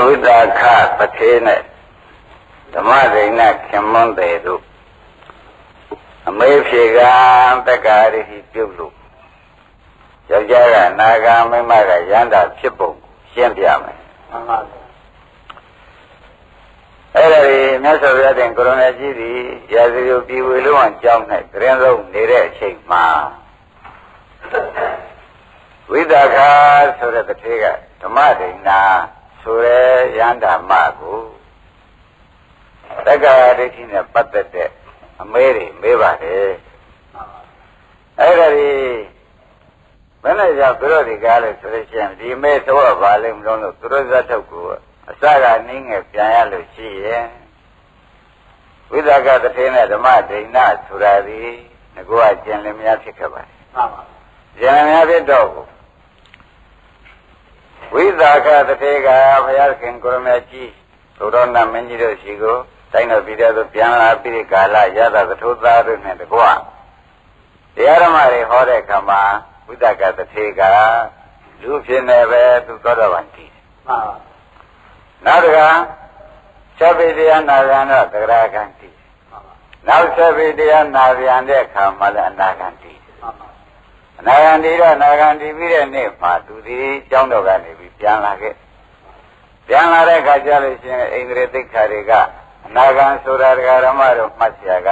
ဝိသခပထေနဲ့ဓမ္မဒိဏခင်မွန်းတယ်တို့အမေဖြေကတက္ကာရိပြုတ်လို့ယောက်ျားကနာဂမိန်းမကရန္တာဖြစ်ပုံရှင်းပြမယ်မှန်ပါဗျာအဲ့ဒါဒီမြတ်စွာဘုရားတင်ကိုရဏကြီးဒီရာဇဂိုပြည်ဝေလုံးအောင်ကြောင်း၌တရင်လုံးနေတဲ့အချိန်မှာဝိသခာဆိုတဲ့တထေးကဓမ္မဒိဏဆိုရဲရန္တာမကိုတက္ကရာဒိဋ္ဌိနဲ့ပတ်သက်တဲ့အမေးတွေမေးပါတယ်အဲ့ဒါဒီဘယ်နဲ့ကြောင့်သူတို့ဒီကားလို့ဆိုလို့ရှိရင်ဒီမေးတော့ပါလိမ့်မလို့သူတို့ဇတ်ထုတ်ကိုအစကနင်းငယ်ပြန်ရလို့ရှိရင်ဝိသကတထေးနဲ့ဓမ္မဒိဏဆိုတာဒီငကောကကျင်လင်များဖြစ်ခဲ့ပါတယ်မှန်ပါကျင်လင်များဖြစ်တော့ဝိသကတထေးကဘုရားခင်ကိုရမကြီးသုရောဏမင်းကြီးတို့ရှိကိုတိုင်းတော်ပြည်တော်သို့ပြန်လာပြီးကာလရသသထုသားတို့နဲ့တကွတရားဓမ္မတွေဟောတဲ့အခါမှာဝိသကတထေးကလူဖြစ်နေပဲသူသောတော်ဗန်တည်တယ်မှန်ပါနောက်တကချက်ပိတရားနာပြန်တော့သဂရကံတည်နောက်ချက်ပိတရားနာပြန်တဲ့အခါမှာလည်းအနာဂံတည်အနာဂံတည်တော့အနာဂံတည်ပြီးတဲ့နေ့မှာသူဒီကျောင်းတော်ကနေပြီးပြန်လာခဲ့ပြန်လာတဲ့အခါကျလို့ရှိရင်ဣန္ဒြေသိက္ခာတွေကအနာဂံဆိုတာတရားဓမ္မတို့မှတ်เสียက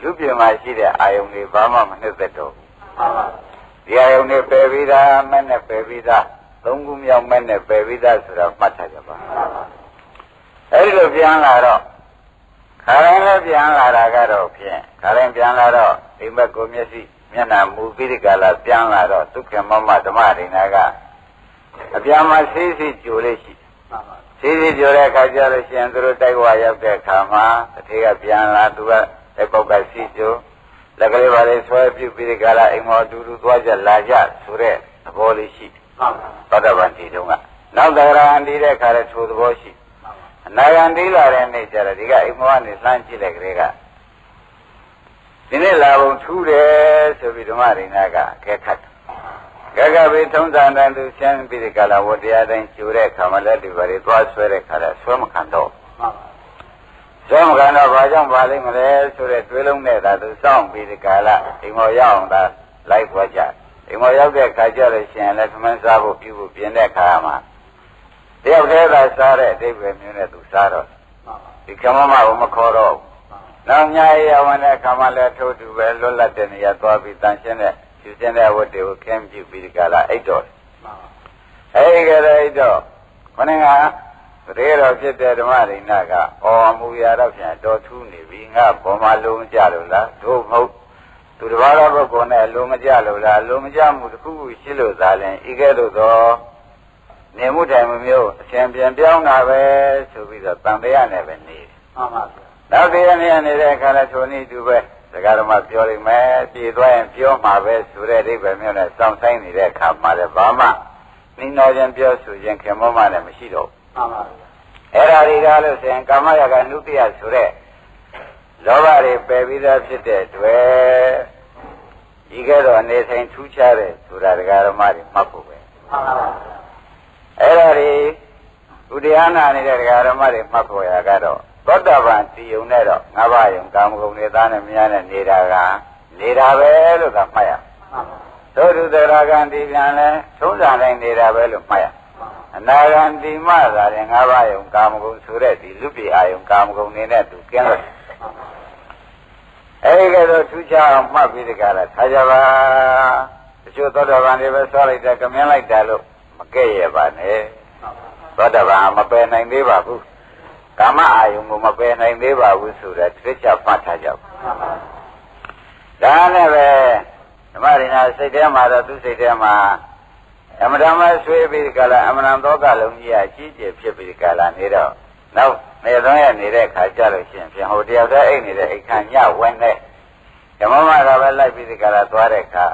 လူပြမှာရှိတဲ့အာယုန်တွေဘာမှမနှစ်သက်တော့ဘူးဒီအာယုန်တွေပယ်ပြီးသားမဲ့နဲ့ပယ်ပြီးသားသုံးခုမြောက်မဲ့နဲ့ပယ်ပြီးသားဆိုတာမှတ်ထားကြပါအဲဒီလိုပြန်လာတော့ခါတိုင်းလည်းပြန်လာတာကတော့ဖြင့်ခါတိုင်းပြန်လာတော့ဒီမဲ့ကိုမျက်စိမျက်နှာမူပြီးဒီကလာပြန်လာတော့ဒုက္ခမမဓမ္မဒိဏကအပြန်မှာဆေးဆေးကြိုလေးရှိဆေးဆေးကြိုတဲ့အခါကျလို့ရှိရင်သူတို့တိုက်ဝါရောက်တဲ့အခါမှာတထေးကပြန်လာသူကတဲ့ပေါက်ကစီကြိုလက်ကလေးပါလေးဆွဲပြုတ်ပြီးဒီကလာအိမ်မော်တူတူသွားကြလာကြဆိုတဲ့သဘောလေးရှိသောတပန်ဒီတုန်းကနောက်သဂရဟံဒီတဲ့အခါလည်းထိုသဘောရှိအနာဂံဒီလာတဲ့နေ့ကျတော့ဒီကအိမ်မော်ကနေလှမ်းကြည့်တဲ့ကလေးကဒီနေ့လာပုံထူးတယ်ဆိုပြီးဓမ္မဒိဏကအကဲခတ်ဂဂဗေထုံးစံတိုင်းသူရှင်းပြီးဒီကလာဝတရားတိုင်းကျိုတဲ့အခါမှာလက်တွေပါတွေသွားဆွဲတဲ့အခါလည်းဆွဲမခံတော့ဆွဲမခံတော့ဘာကြောင့်ပါလိမ့်မလဲဆိုတဲ့တွေးလုံးနဲ့သာသူစောင့်ပြီးဒီကလာအိမ်မော်ရောက်အောင်သာလိုက်သွားကြအိမ်မော်ရောက်တဲ့အခါကျတော့ရှင်လည်းသမန်းစားဖို့ပြုဖို့ပြင်တဲ့အခါမှာတယောက်တည်းသာစားတဲ့အတိတ်ပဲမျိုးနဲ့သူစားတော့ဒီကမ္မမကိုမခေါ်တော့နောက်ညာရဝင်တဲ့အခါမှာလည်းထိုးတူပဲလွတ်လပ်တဲ့နေရာသွားပြီးတန်ရှင်းတဲ့ယူစင်းတဲ့ဝတ်တွေကိုခင်းပြုပြီးဒီကလာအိတ်တော်အဲဒီကလေးအိတ်တော်ခொနည်းကတရေတော်ဖြစ်တဲ့ဓမ္မဒိဏကအော်မူရာတော့ပြန်တော်ထူးနေပြီငါဘောမလုံးမကြလို့လားတို့မဟုတ်သူတစ်ပါးသောပုဂ္ဂိုလ်နဲ့လုံးမကြလို့လားလုံးမကြမှုတစ်ခုခုရှိလို့သာလဲဤကဲ့သို့သောနေမှုတိုင်မျိုးအရှင်ပြန်ပြောင်းတာပဲဆိုပြီးတော့တန်တရားနဲ့ပဲနေတယ်မှန်ပါဗျာနောက်တရားနဲ့နေတဲ့အခါလဲထိုနည်းတူပဲဒကာဓမ္မပြောလိမ့်မယ်ပြေသွားရင်ပြောမှာပဲဆိုတဲ့အိဗယ်မျိုးနဲ့စောင့်ဆိုင်နေတဲ့အခါမှာလည်းဘာမှနိနောခြင်းပြောဆိုခြင်းခင်မောမှလည်းမရှိတော့ဘူးမှန်ပါဗျာအဲ့ဒါတွေကလို့ဆိုရင်ကာမရာဂနုတ္တိယဆိုတဲ့လောဘတွေပယ်ပြီးသားဖြစ်တဲ့တွေ့ဒီကဲတော့အနေဆိုင်ထူးခြားတဲ့ဆိုတာဒကာဓမ္မတွေမှတ်ဖို့ပဲမှန်ပါဗျာအဲ့ဒါတွေဥဒယနာနေတဲ့ဒကာဓမ္မတွေမှတ်ဖို့ရကတော့သောတပန်စီယုံနဲ့တော့ငါးပါးယုံကာမဂုဏ်တွေသားနဲ့များနဲ့နေတာပဲလို့သာမှတ်ရသို့သူသရဂံဒီပြန်လဲထုံးစံတိုင်းနေတာပဲလို့မှတ်ရအနာဂံဒီမှသာရင်ငါးပါးယုံကာမဂုဏ်ဆိုတဲ့ဒီလူပိအာယုံကာမဂုဏ်တွေနဲ့သူကျင်းလို့အဲဒီကတော့ထူးခြားအောင်မှတ်ပြီးဒီကလာထားကြပါတချို့သောတပန်တွေပဲဆွားလိုက်တယ်ကမြင်လိုက်တယ်လို့မကဲ့ရပါနဲ့သောတပန်မပယ်နိုင်သေးပါဘူးကာမအာယုံကိုမပယ်နိုင်သေးပါဘူးဆိုတဲ့သိချမှတ်ထားကြပါဒါနဲ့ပဲဓမ္မရိနာစိတ်ထဲမှာတော့သူစိတ်ထဲမှာအမတမဆွေးပြီးကြလားအမနံသောကလုံးကြီးအကြီးကျယ်ဖြစ်ပြီးကြလားနေတော့နောက်နေသုံးရနေတဲ့ခါကြလို့ရှိရင်ပြန်ဟိုတယောက်တည်းအိတ်နေတဲ့အိတ်ခံညဝင်တဲ့ဓမ္မမကပဲလိုက်ပြီးကြလားသွားတဲ့ခါ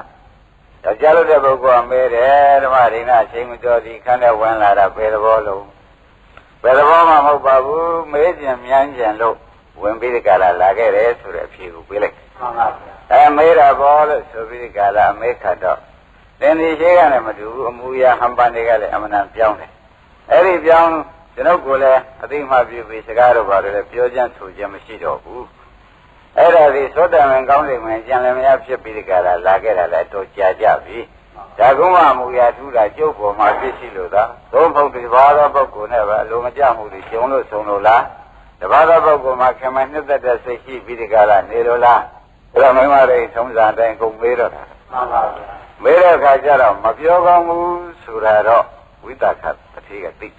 တော့ကြားလို့တဲ့ပုဂ္ဂိုလ်ကမဲတယ်ဓမ္မရိနာချိန်မတော်ဒီခန်းနဲ့ဝင်လာတာဘယ်သဘောလုံးဘယ်သဘောမှမဟုတ်ပါဘူးမေးကြံမြန်းကြံလို့ဝင်ပြီးဒီကလာလာခဲ့တယ်ဆိုတဲ့အဖြေကိုပေးလိုက်မှန်ပါဗျာမေးတာဘောလို့ဆိုပြီးဒီကလာအမေးခတ်တော့သင်္ဒီရှိကလည်းမတူဘူးအမူအရာဟန်ပန်တွေကလည်းအမှန်တန်ပြောင်းတယ်အဲ့ဒီပြောင်းတ ကျွန်တော်ကိုလည်းအသိမှပြုပြီးစကားတော့ပါတယ်လေပြောချမ်းဆိုခြင်းမရှိတော့ဘူးအဲ့ဒါဒီသောတမန်ကောင်းတယ်မှကြံလည်းမရဖြစ်ပြီးဒီကလာလာခဲ့တာလည်းတော့ကြာကြပြီဒါကုမမူရာထူးတာကျုပ်ပေါ်မှာပြည့်ရှိလို့သာသုံးဖို့ဒီဘာသာပုဂ္ဂိုလ်နဲ့ပဲအလိုမကျမှုတွေကျုံလို့ဆုံးလို့လားတဘာသာပုဂ္ဂိုလ်မှာခင်မနှစ်သက်တဲ့စိတ်ရှိပြီးဒီကလာနေလို့လားအဲ့ဒါမိမတွေထုံးစံတိုင်းကုန်မေးတော့တာမှန်ပါဗျာမေးတဲ့အခါကျတော့မပြောကောင်းဘူးဆိုတာတော့ဝိသကတတိကသိ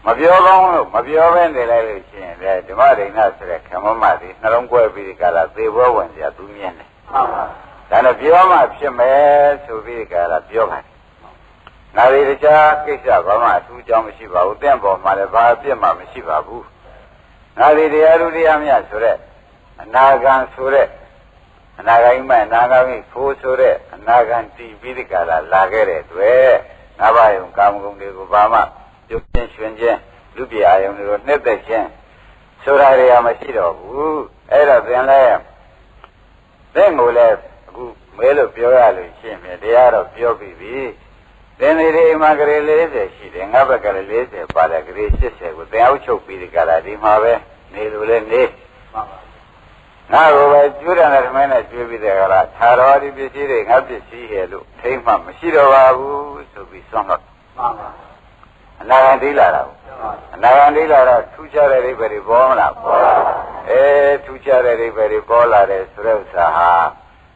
မပြောကောင်းလို့မပြောဘဲနေလိုက်လို့ရှိရင်လေဓမ္မဒိဋ္ဌဆိုတဲ့ခမမတွေနှလုံးကွဲပြီးဒီကလာသေဘောဝင်ကြသူမြင်တယ်မှန်ပါဒါနဲ့ပြောမှဖြစ်မယ်ဆိုပြီးဒီကလာပြောပါတယ်နာရီတခြားကိစ္စဘာမှအထူးကြောင့်မရှိပါဘူးတင့်ပေါ်မှာလည်းဘာအပြစ်မှမရှိပါဘူးနာရီတရားလူတရားမြတ်ဆိုတဲ့အနာဂံဆိုတဲ့အနာဂိမအနာဂိဖိုးဆိုတဲ့အနာဂံတည်ပြီးဒီကလာခဲ့တဲ့အတွက်ငါးပါးယုံကာမဂုဏ်တွေကိုဘာမှပြုခြင်းရွှင်ခြင်းလူပြအာယုံတွေကိုနှိမ့်သက်ခြင်းဆိုတာတွေကမရှိတော့ဘူးအဲ့တော့သင်လည်းသင်ကိုလည်းအခုမဲလို့ပြောရလို့ရှိရင်တရားတော့ပြောပြီးပြီသင်ဒီမှာကလေး40ရှိတယ်ငါဘက်ကလည်း40ပါတယ်ကလေး80ကိုသင်အောက်ချုပ်ပြီးဒီကလာဒီမှာပဲနေလို့လည်းနေငါကိုပဲကျွတ်တယ်ဓမ္မနဲ့ကျွေးပြီးတဲ့ကလာသာတော်ဒီပစ္စည်းတွေငါပစ္စည်းရဲ့လို့ထိမ့်မှမရှိတော့ပါဘူးဆိုပြီးဆွမ်းတော့အနာဂံဒိလာတာအနာဂံဒိလာတော့ထူးခြားတဲ့အိဗယ်တွေပေါ်မလားပေါ်လာထူးခြားတဲ့အိဗယ်တွေပေါ်လာတယ်ဆိုတဲ့ဥစ္စာဟာ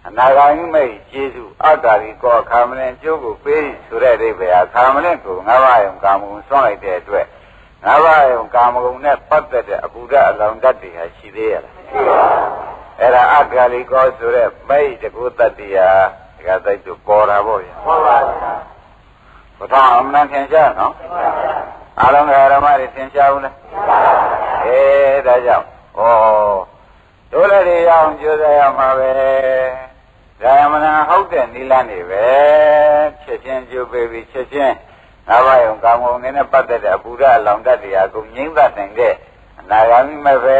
အနာဂံမိတ်ကျေစုအတ္တရီကောခါမလင်ကျိုးကိုပေးဆိုတဲ့အိဗယ်ဟာခါမလင်ကိုငါးပါးယုံကာမဂုဏ်ဆွမ်းလိုက်တဲ့အတွက်ငါးပါးယုံကာမဂုဏ်နဲ့ပတ်သက်တဲ့အပူဓာအလောင်ဓာတ်တွေဟာရှိသေးရလားရှိပါဘူးအဲ့ဒါအတ္တရီကောဆိုတဲ့မိတ်တကုတ္တတိဟာဒီကသိတူပေါ်တာပေါ့ဗျာပေါ်ပါဗျာဘုရားအမှန်ထင်ရှားနော်အားလုံးဓမ္မတွေသင်ရှားဘူးလားဒါကြောင့်တို့လည်းတွေရအောင်ကြိုးစားရမှာပဲဒါယမနာဟုတ်တဲ့နိလန်းနေပဲချက်ချင်းကြိုးပေးပြီးချက်ချင်းငါးပါးယုံကာမဂုဏ်နဲ့ပတ်သက်တဲ့အပူဓာအလောင်ဓာတ်တရားကိုငြိမ့်သက်နိုင်တဲ့အနာဂါမိမဲ့ပဲ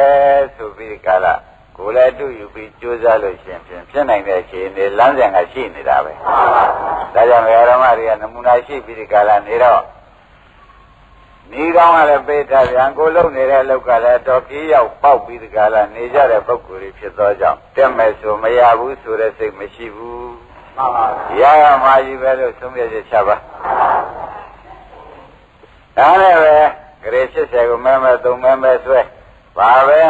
ဆိုပြီးကာလကိုယ်လည်းတူယူပြီးကြိုးစားလို့ရှိရင်ဖြစ်နိုင်တဲ့အခြေအနေလမ်းစဉ်ကရှိနေတာပဲဒါကြောင့်ဓမ္မတွေကနမူနာရှိပြီးဒီကာလနေတော့နေကောင်းကလည်းပေးထားပြန်ကိုလုံနေတဲ့အလောက်ကလည်းတော်ကြီးရောက်ပေါက်ပြီးဒီကလာနေကြတဲ့ပုဂ္ဂိုလ်တွေဖြစ်သောကြောင့်တက်မယ်ဆိုမရဘူးဆိုတဲ့စိတ်မရှိဘူးမှန်ပါဗျာရရမှာကြီးပဲလို့သုံးပြချက်ချပါဒါနဲ့ပဲဂရေ80ကိုမဲမဲဆွဲပါပဲ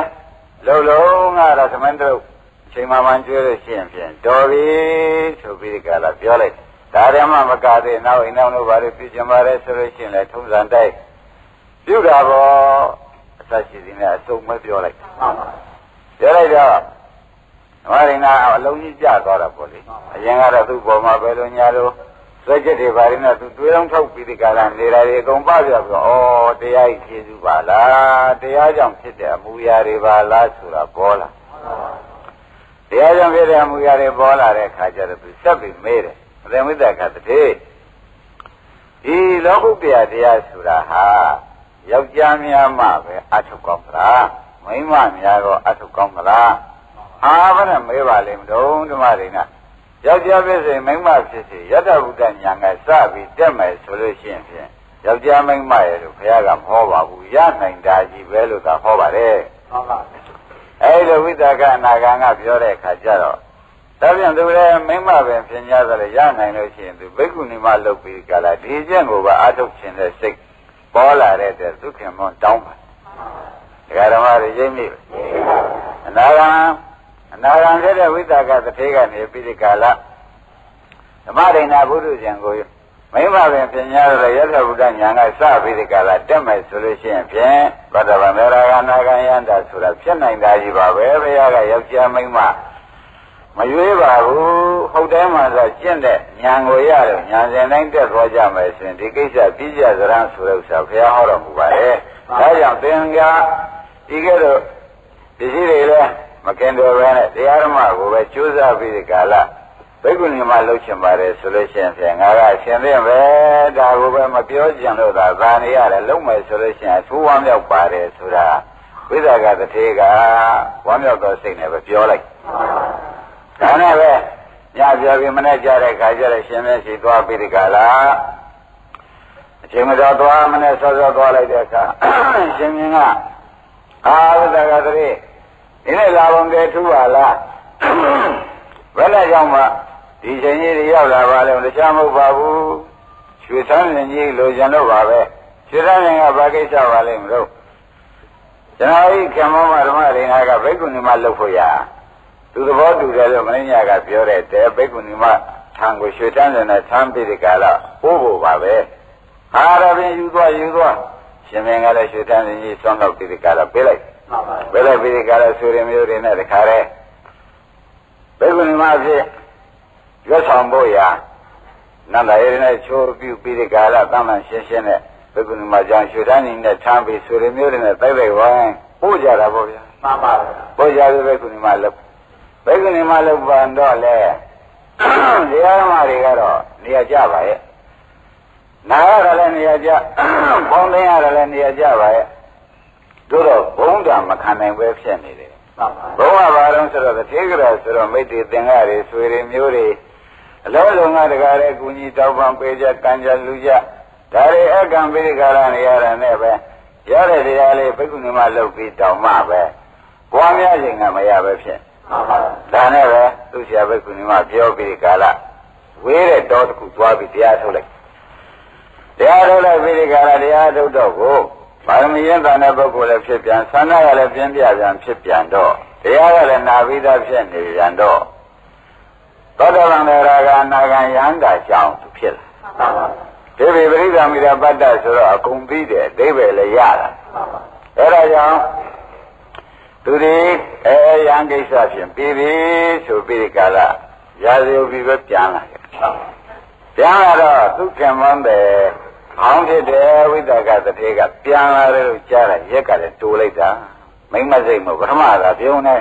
လုံလုံးကတော့သမန္တုချိန်မှန်ကျွေးလို့ရှိရင်ဖြင့်တော်ပြီဆိုပြီးဒီကလာပြောလိုက်ဒါရမမကသေးနောက်အိမ်နောက်တို့ဘာလို့ပြချင်ပါလဲဆိုလို့ရှိရင်လည်းထုံးစံတိုက်ပြုတာပေါ့အသက်ရှိသည်နဲ့အစုံမပြောလိုက်ပြောလိုက်တော့ဓမ္မရင်းကအလုံးကြီးကြသွားတာပေါ့လေအရင်ကတော့သူ့ပေါ်မှာပဲလို့ညာလို့စွဲချက်တွေဘာတွေနဲ့သူတွေးလုံးထုတ်ပြီးဒီကရနေတာတွေအကုန်ပပြပြီးတော့တရားကြီးဖြည့်စုပါလားတရားကြောင့်ဖြစ်တဲ့အမူအရာတွေပါလားဆိုတာပေါ်လာတရားကြောင့်ဖြစ်တဲ့အမူအရာတွေပေါ်လာတဲ့အခါကျတော့သူဆက်ပြီးမေးတယ်အသင်ဝိသကတည်းဒီလောကုတ္တရာတရားဆိုတာဟာယောက်ျားများမှပဲအထုကောင်းသလားမိန်းမများတော့အထုကောင်းသလားအားဘယ်နဲ့မေးပါလိမ့်မလို့ဓမ္မရိနာယောက်ျားဖြစ်စေမိန်းမဖြစ်စေယတ္တဗုဒ္ဓညာကစပြီးတက်မယ်ဆိုလို့ရှိရင်ဖြင့်ယောက်ျားမိန်းမရဲ့လို့ဘုရားကမဟောပါဘူးရနိုင်တာကြီးပဲလို့သာဟောပါတယ်ဟုတ်ပါဘူးအဲ့လိုဝိသကအနာဂံကပြောတဲ့အခါကျတော့ဒါပြန်သူလည်းမိမ့်မပဲပြင်ကြသလိုရနိုင်လို့ရှိရင်သူဘိက္ခုနီမလုပ်ပြီးကြလားဒီကျင့်ကိုပဲအာထုတ်ခြင်းတဲ့စိတ်ပေါ်လာတဲ့အတွက်သုခင်မွန်တောင်းပါဒကာဓမ္မတွေရိပ်မိပဲအနာဂံဖြစ်တဲ့ဝိသကတထေကနေပြီးဒီကာလဓမ္မဒိဏဘုဒ္ဓဇံကိုမိမ့်မပဲပြင်ကြသလိုယထာဘုဒ္ဓညာကစပြီးဒီကာလတက်မယ်ဆိုလို့ရှိရင်ဖြင့်ဘဒ္ဓဗံမေရာဂနာဂံယန္တာဆိုတာဖြစ်နိုင်တာကြီးပါပဲဘုရားကယောက်ျားမိန်းမမရွေးပါဘူးဟုတ်တယ်မှဆိုကျင့်တဲ့ဉာဏ်ကိုရတော့ဉာဏ်စဉ်တိုင်းတက်သွားကြမယ်ဆိုရင်ဒီကိစ္စပြည့်ကြစရန်ဆိုတဲ့ဥစ္စာဘုရားဟောတော်မူပါတယ်ဒါကြောင့်သင်္ဃာဒီကဲတော့ဒီရှိတွေလည်းမကင်တော်ပဲနဲ့တရားဓမ္မကိုပဲကြိုးစားပြီးဒီကာလဘိက္ခုနီမလှုပ်ချင်ပါတယ်ဆိုလို့ရှိရင်ဖြင့်ငါကရှင်သင့်ပဲဒါကိုပဲမပြောကြံလို့သာနေရတယ်လုံးမယ်ဆိုလို့ရှိရင်အထူးဝမ်းမြောက်ပါတယ်ဆိုတာဝိသကတထေကဝမ်းမြောက်သောစိတ်နဲ့ပဲပြောလိုက်ဒါနဲ့ပဲညပြောပြီးမနေ့ကြတဲ့ခါကျတော့ရှင်မျက်စိသွားပြီးဒီကလာအ ရှင်မတော်သွားမနဲ့ဆော့ဆော့သွားလိုက်တဲ့အခါရှင်မြင်းကအာဝိသကတည်းဒီနေ့လာပုံကဲထူပါလားဘယ်နဲ့ကြောင့်မှဒီချိန်ကြီးတွေရောက်လာပါလဲတခြားမဟုတ်ပါဘူးရွှေဆန်းရင်ကြီးလိုချင်တော့ပါပဲရွှေဆန်းရင်ကဘာကိစ္စပါလဲမလို့ကျွန်တော်ဤခင်မောမဓမ္မရိနာကဘိက္ခုနီမလှုပ်ဖို့ရသူသဘောတူတယ်လို့မင်းညာကပြောတဲ့တဲ့ဘိက္ခုနီမထံကိုရွှေဆန်းရင်နဲ့ဆန်းပြီးဒီကလာပို့ဖို့ပါပဲဟာရပင်ယူသွားရှင်မင်းကလည်းရွှေဆန်းရင်ကြီးဆွမ်းတော့ပြီးဒီကလာပေးလိုက်ပေးလိုက်ပြီးဒီကလာဆွေရမျိုးတွေနဲ့တခါတည်းဘိက္ခုနီမဖြစ်ရွတ်ဆောင်ဖို့ရနန္ဒရေနဲ့ချိုးပြုပြီးဒီကလာတမန်ရှင်းရှင်းနဲ့ဘိက္ခုနီမကြောင့်ရွှေဆန်းရင်နဲ့ထမ်းပြီးဆွေရမျိုးတွေနဲ့တိုက်လိုက်ဝိုင်းပို့ကြတာပေါ့ဗျာမှန်ပါဗျာပို့ကြပြီးဘိက္ခုနီမလုပ်ဘိက္ခုနီမလုပ်ပန်တော့လေတရားဓမ္မတွေကတော့နေရာကျပါရဲ့နာရတယ်လည်းနေရာကျပေါင်းသိရတယ်လည်းနေရာကျပါရဲ့တို့တော့ဘုံတံမခံနိုင်ပဲဖြစ်နေတယ်ဘုံကဘာလို့ဆိုတော့သေကရဆိုတော့မိတ်တွေသင်္ဃတွေဆွေတွေမျိုးတွေအလုံးစုံကတကားတဲ့ကုညီတောက်ပံပေးကြကံကြလူကြဒါတွေအကံပိရိကာရနေရတာနဲ့ပဲရတဲ့တရားလေးဘိက္ခုနီမလုပ်ပြီးတောင်းမှပဲပွားများခြင်းကမရပဲဖြစ်ဒါနဲ့ပဲသူဆရာဘိက္ခုနီမပြောပြီးကာလဝေးတဲ့တောတစ်ခုသွားပြီးတရားထုတ်လိုက်ပြီးဒီကာလတရားထုတ်တော့ကိုပါရမီရင်တန်တဲ့ပုဂ္ဂိုလ်လည်းဖြစ်ပြန်ဆန္ဒရလည်းပြင်းပြပြန်ဖြစ်ပြန်တော့တရားကလည်းနာပြီးသားဖြစ်နေပြန်တော့သောတပန်ရာဂနာဂံယန္တာကြောင့်သူဖြစ်လာဒီပရိသမိရပတ္တဆိုတော့အကုန်ပြီးတယ်အဓိပ္ပာယ်လည်းရတာအဲဒါကြောင့်သူဒီယံကိစ္စဖြင့်ပြီးပြီဆိုပြီးဒီကာလရာဇယုပြီးပဲပြန်လာတယ်ပြန်လာတော့သူခင်မန်းတယ်အောင်းဖြစ်တယ်ဝိသကတတိကပြန်လာတယ်လို့ကြားတယ်ရက်ကလည်းတိုးလိုက်တာမိမ့်မစိတ်မဟုတ်ပထမကပြုံးနေ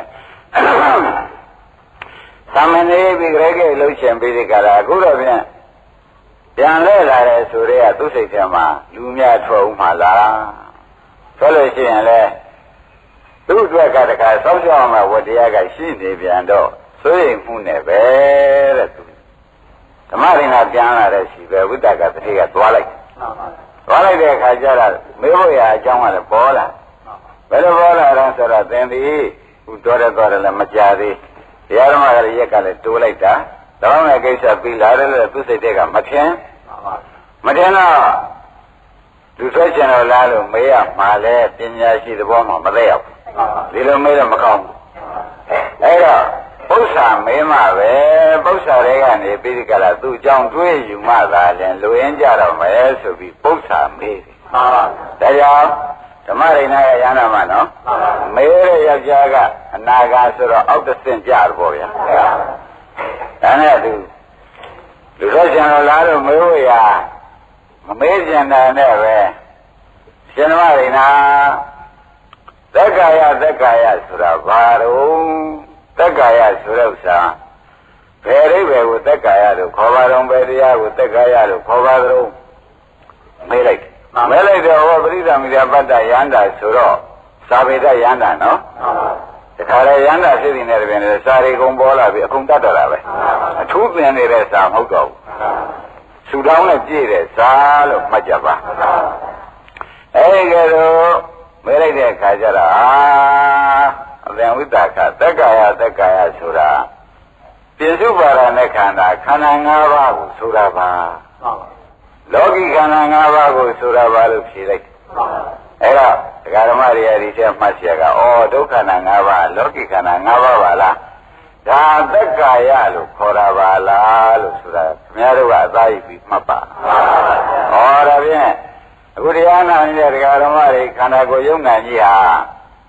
သမဏေပြီးကြဲကြဲလှုပ်ရှင်ပြီးဒီကာလအခုတော့ပြန်လဲလာတယ်ဆိုတော့သူစိတ်ထဲမှာလူများထွက်ဦးမှာလားဆိုလို့ရှိရင်လေသူ့အတွက်ကတခါစောင့်ရှောက်အောင်ဝတရားကရှိနေပြန်တော့စိုးရိမ်မှုနဲ့ပဲတဲ့သူဓမ္မရိနာပြန်လာတဲ့ရှိပဲဝိတ္တကတတိကသွားလိုက်တဲ့အခါကျတော့မေးဖို့ရအကြောင်းကလည်းပေါ်လာဘယ်လိုပေါ်လာတော့ဆိုတော့သင်သည်ဟိုတော်တယ်လည်းမကြသေးတရားဓမ္မကလည်းရက်ကလည်းတိုးလိုက်တာတောင်းတဲ့ကိစ္စပြီးလာတယ်လို့သူစိတ်တွေကမထင်တော့လူဆွဲချင်တော့လားလို့မေးရမှာလဲပညာရှိသဘောမှမသိရောက်ဒီလိုမေးတော့မကောင်းဘူးအဲ့တော့ပု္ပ္ပာမေးမှပဲပု္ပ္ပာတွေကနေပြီးဒီကလာသူ့ကြောင့်တွေးယူမှသာလည်းလူရင်းကြတော့မယ်ဆိုပြီးပု္ပ္ပာမေးတယ်ဒါကြောင့်ဓမ္မရိနာရဲ့ရဟန္တာမှာနော်မေးတဲ့ယောက်ျားကအနာဂါဆိုတော့အောက်တစ်ဆင့်ကြတော့ပေါ့ဗျာဒါနဲ့သူလူတော်ကျန်တော်လားလို့မေးဖို့ရမမေးကျင်တာနဲ့ပဲရှင်ဓမ္မရိနာသက်ကာယဆိုတာဘာတော့သက်ကာယဆိုတဲ့ဥစ္စာဘယ်အိဗယ်ကိုသက်ကာယလို့ခေါ်ပါတော့ဘယ်တရားကိုသက်ကာယလို့ခေါ်ပါတော့မေးလိုက်တော့ဟောပရိသမိရပတ္တယန္တာဆိုတော့သာဝေဒယန္တာနော်တခါလေယန္တာဖြစ်နေတဲ့ပြင်လေစာရီကုံပေါ်လာပြီအကုန်တတ်တော့တာပဲအထူးသင်နေတဲ့စာမဟုတ်တော့ဘူးဆူတောင်းနဲ့ပြည့်တဲ့စာလို့မှတ်ကြပါအဲဒီကဲတော့မဲလိုက်တဲ့အခါကျတော့အသင်ဝိတ္တခသက်ကာယဆိုတာပြစ္စုပါဒနဲ့ခန္ဓာ၅ပါးကိုဆိုတာပါလောကီခန္ဓာ၅ပါးကိုဆိုတာပါလို့ဖြေလိုက်အဲ့တော့ဒကာဓမ္မတွေဒီချက်မှတ်เสียကဒုက္ခနာ၅ပါးလောကီခန္ဓာ၅ပါးပါလားဒါသက်ကာယလို့ခေါ်တာပါလားလို့ဆိုတာခင်ဗျားတို့ကအသာယူပြီးမှတ်ပါဒါဖြင့်အခုတရားနာနေတဲ့ဒကာဓမ္မတွေခန္ဓာကိုယ်ယုံနာကြီးဟာ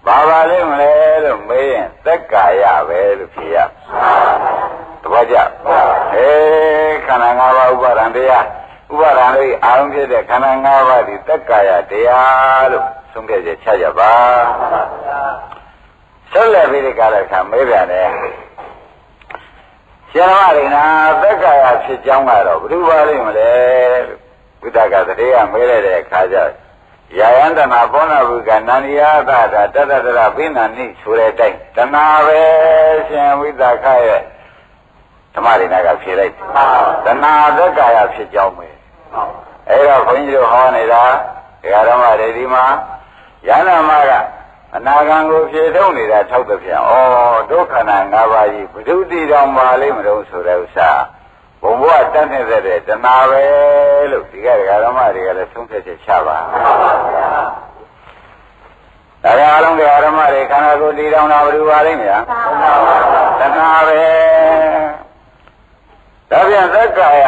ဘာပါလိမ့်မလဲလို့မေးရင်သက်ကာယပဲလို့ဖြေရသဘောကျခန္ဓာ၅ပါးဥပါဒံတရားဥပါဒံလေးအာရုံဖြစ်တဲ့ခန္ဓာ၅ပါးဒီသက်ကာယတရားလို့ဆုံးဖြတ်ချက်ချကြပါဆက်လက်ပြီးဒီကာလခါမေးပြန်တယ်ရှင်မရိနာသက်ကာယဖြစ်ကြောင်းကတော့ဘယ်သူပါလိမ့်မလဲဝိတ္တကတည်းကမေးလိုက်တဲ့အခါကျယာယန္တနာဘောနာဘုကနန္ဒီယသတာတတတရဘိနာနိဆိုတဲ့အတိုင်းတဏှာပဲရှင်ဝိတ္တခရဲ့ဓမ္မရိနာကဖြေလိုက်တဏှာသက်ကာယဖြစ်ကြောင်းပဲ အဲ့တော့ဘုန်းကြီးတို့ဟောနေတာဒကာဓမ္မတွေဒီမှာယန္နာမကအနာဂံကိုဖြေထုတ်နေတာထောက်တဲ့ဖြင့်ဩဒုက္ခနာ၅ပါးကြီးဘုဒ္ဓတိတော်ပါလိမ့်မလို့ဆိုတဲ့ဥစ္စာဘုံဘဝတတ်နေတဲ့တဏှာပဲလို့ဒီကဒကာဓမ္မတွေကလည်းသုံးဖြတ်ချက်ချပါဒါကြောင့်အလုံးဒကာဓမ္မတွေခန္ဓာကိုယ်တည်တော်တာဘယ်လိုပါလိမ့်မလားတဏှာပဲဒါပြန်သက္ကာယ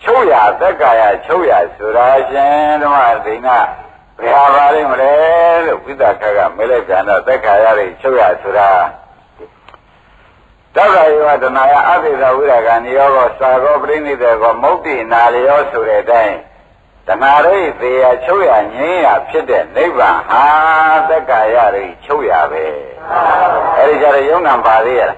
ချုပ်ရသက္ကာယချုပ်ရဆိုတာရှင်ဓမ္မဒိနာဘယ်ဟာပါလိမ့်မလဲလို့ဝိသကကမဲလိုက်ကြတော့သက္ကာယတွေချုပ်ရဆိုတာသက္ကာယောတဏှာယအဘိဓဝိရကနိယောဂသာဂောပရိနိဒေကောမုတ်တိနာလျောဆိုတဲ့အတိုင်းတဏှာရိသေယချုပ်ရငြိမ်းရဖြစ်တဲ့နိဗ္ဗာန်ဟာသက္ကာယတွေချုပ်ရပဲအဲဒီကြတဲ့ယုံနာပါသေးရလား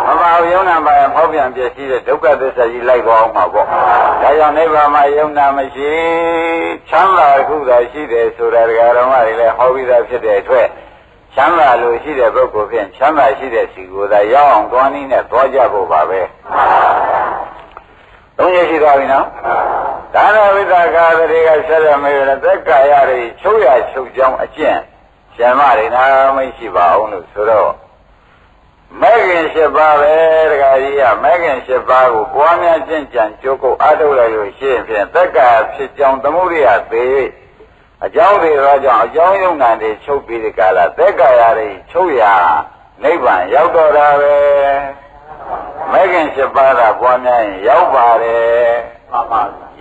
မပါဘူးယုံနာပါရင်ဖောက်ပြန်ပြည့်စည်တဲ့ဒုက္ခသစ္စာကြီးလိုက်ပေါ်အောင်မှာပေါ့ဒါကြောင့်နိဗ္ဗာန်မှာယုံနာမရှိချမ်းသာခုသာရှိတယ်ဆိုတာဒကာတော်မတွေလည်းဟောပြီးသားဖြစ်တဲ့အတွက်ချမ်းသာလို့ရှိတဲ့ပုဂ္ဂိုလ်ဖြင့်ချမ်းသာရှိတဲ့စီကိုယ်သာရောက်အောင်သွားနည်းနဲ့သွားကြဖို့ပါပဲသုံးရရှိသွားပြီနော်ဒါနဝိသကာတွေကဆက်ရမေးတယ်သက်ကာယတွေချုပ်ရချုပ်ကြောင်းအကျင့်ရှင်မတွေနာမရှိပါအောင်လို့ဆိုတော့မဲခင်၈ပါးပဲတခါကြီးကမဲခင်၈ပါးကိုပွားများကျင့်ကြံကြိုးကုပ်အားထုတ်လိုက်လို့ရှိရင်ဖြင့်သက်ကာဖြစ်ကြောင်းသမုဒိယသေး၍အကြောင်းတွေတော့ကြောင့်အကြောင်းယုံနာတွေချုပ်ပြီးဒီကလာသက်ကာယတွေချုပ်ရနိဗ္ဗာန်ရောက်တော့တာပဲမဲခင်၈ပါးကပွားများရင်ရောက်ပါတယ်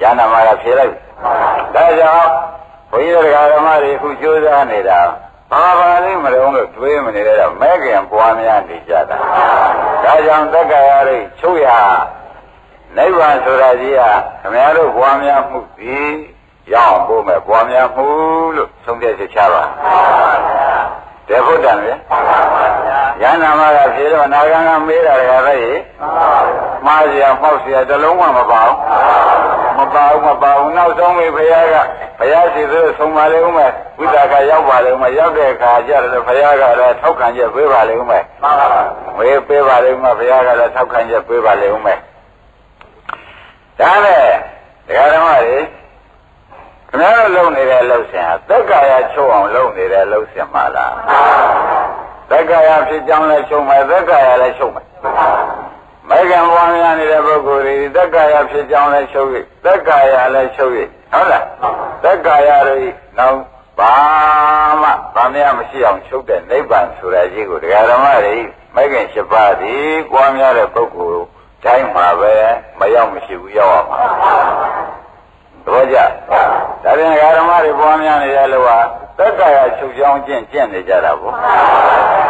ယန္နာမှာဖြေလိုက်ဒါကြောင့်ဘုန်းကြီးတို့ဓမ္မတွေအခုကြိုးစားနေတာဘာပါလိမ့်မလို့လို့တွေးမနေတော့မဲခင်ပွားများနေကြတာဒါကြောင့်သက္ကာယရိချုပ်ရနိဗ္ဗာန်ဆိုတာကြီးကခမည်းတော်ပွားများမှုပြီးရောက်ဖို့မဲ့ပွားများမှုလို့ဆုံးဖြတ်ချက်ချပါတေဖို့တန်လေယန္နာမကဖြေတော့နာဂံကမေးတာကလည်းမှားစရာမှောက်စရာတလုံးမှမပါဘူးမပါဘူးနောက်ဆုံးပြီဘုရားကဘုရားရှိသေးဆုံးပါလေဦးမယ်ဝိသကရောက်ပါလေဦးမယ်ရောက်တဲ့အခါကျတော့ဘုရားကလည်းထောက်ခံချက်ပေးပါလေဦးမယ်ဝေးပေးပါလေဦးမယ်ဘုရားကလည်းထောက်ခံချက်ပေးပါလေဦးမယ်ဒါနဲ့ဒကာဓမ္မတွေခင်ဗျားတို့လုံနေတဲ့အလုပ်ရှင်ဟာသက္ကာယချုပ်အောင်လုပ်နေတဲ့အလုပ်ရှင်မလားသက္ကာယဖြစ်ကြောင်းလည်းချုပ်မယ်သက္ကာယလည်းချုပ်မယ်မဲကံပွားများနေတဲ့ပုဂ္ဂိုလ်တွေသက္ကာယဖြစ်ကြောင်းလည်းချုပ်၍သက္ကာယလည်းချုပ်၍ဟုတ်လားသက္ကာယတွေနောက်ဘာမှဗာမယမရှိအောင်ချုပ်တဲ့နိဗ္ဗာန်ဆိုတာကြီးကိုဒကာဓမ္မတွေမဲကံ၈ပါးဒီပွားများတဲ့ပုဂ္ဂိုလ်တိုင်းမှာပဲမရောက်မရှိဘူးရောက်အောင်ပါတော့ကြဒါပြန်ဓမ္မတွေပွားများနေရလို့ဟာသက္ကာယချုပ်ကြောင်းကျင့်နေကြတာပေါ့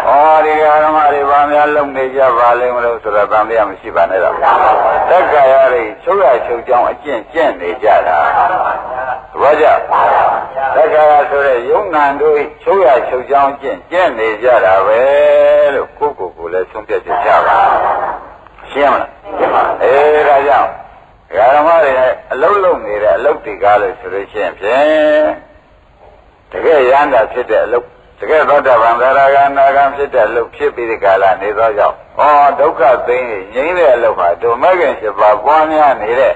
ဟောဒီဓမ္မတွေပွားများလုံနေကြပါလိမ့်မလို့ဆိုတော့ဗာမယမရှိပါနဲ့တော့သက္ကာယတွေချုပ်ကြောင်းအကျင့်နေကြတာတော့ကြသက္ကာယဆိုတဲ့ယုံနာတို့ချုပ်ကြောင်းကျင့်နေကြတာပဲလို့ကိုယ်လည်းဆုံးဖြတ်ချက်ချပါရှင်းမလားဒါကြောင့်ဓမ္မတွေအလုံးလုံးနေတဲ့အလုပ်တွေကားလို့ဆိုလို့ရှိရင်ဖြင့်တကယ်ရဟန္တာဖြစ်တဲ့အလုပ်တကယ်သောတာပန်သရဂနာဂံဖြစ်တဲ့အလုပ်ဖြစ်ပြီးဒီကာလနေသောကြောင့်ဒုက္ခသိင်းငြိမ်းတဲ့အလုပ်ဟာဒုမဂ္ဂင်7ပါးပွားများနေတဲ့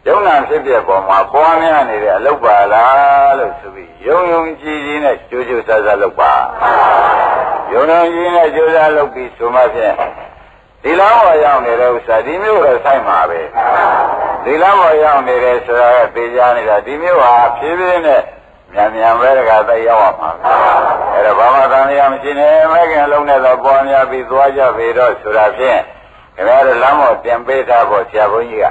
ယုံနာဖြစ်တဲ့ပုံမှာပွားများနေတဲ့အလုပ်ပါလားလို့ဆိုပြီးယုံကြည်ကြည်နဲ့ကြိုးကြိုးစားစားလုပ်ပါယုံကြည်နဲ့ကြိုးစားလုပ်ပြီးဆိုမှဖြင့်ဒီလမ်းပေါ်ရောက်နေတဲ့ဥစ္စာဒီမျိုးတော့ဆိုင်မှာပဲဒီလမ်းပေါ်ရောက်နေတယ်ဆိုတာကသိကြနေတာဒီမျိုးဟာဖြည်းဖြည်းနဲ့မြန်ပဲတခါတည်းရောက်အောင်ပါအဲ့တော့ဘာမှတန်ရမရှိနဲ့မဲခင်လုံးနဲ့တော့ပေါ်များပြီးသွားကြပြီတော့ဆိုတာဖြင့်ခင်ဗျားတို့လမ်းပေါ်တင်ပေးထားဖို့ဆရာဘုန်းကြီးက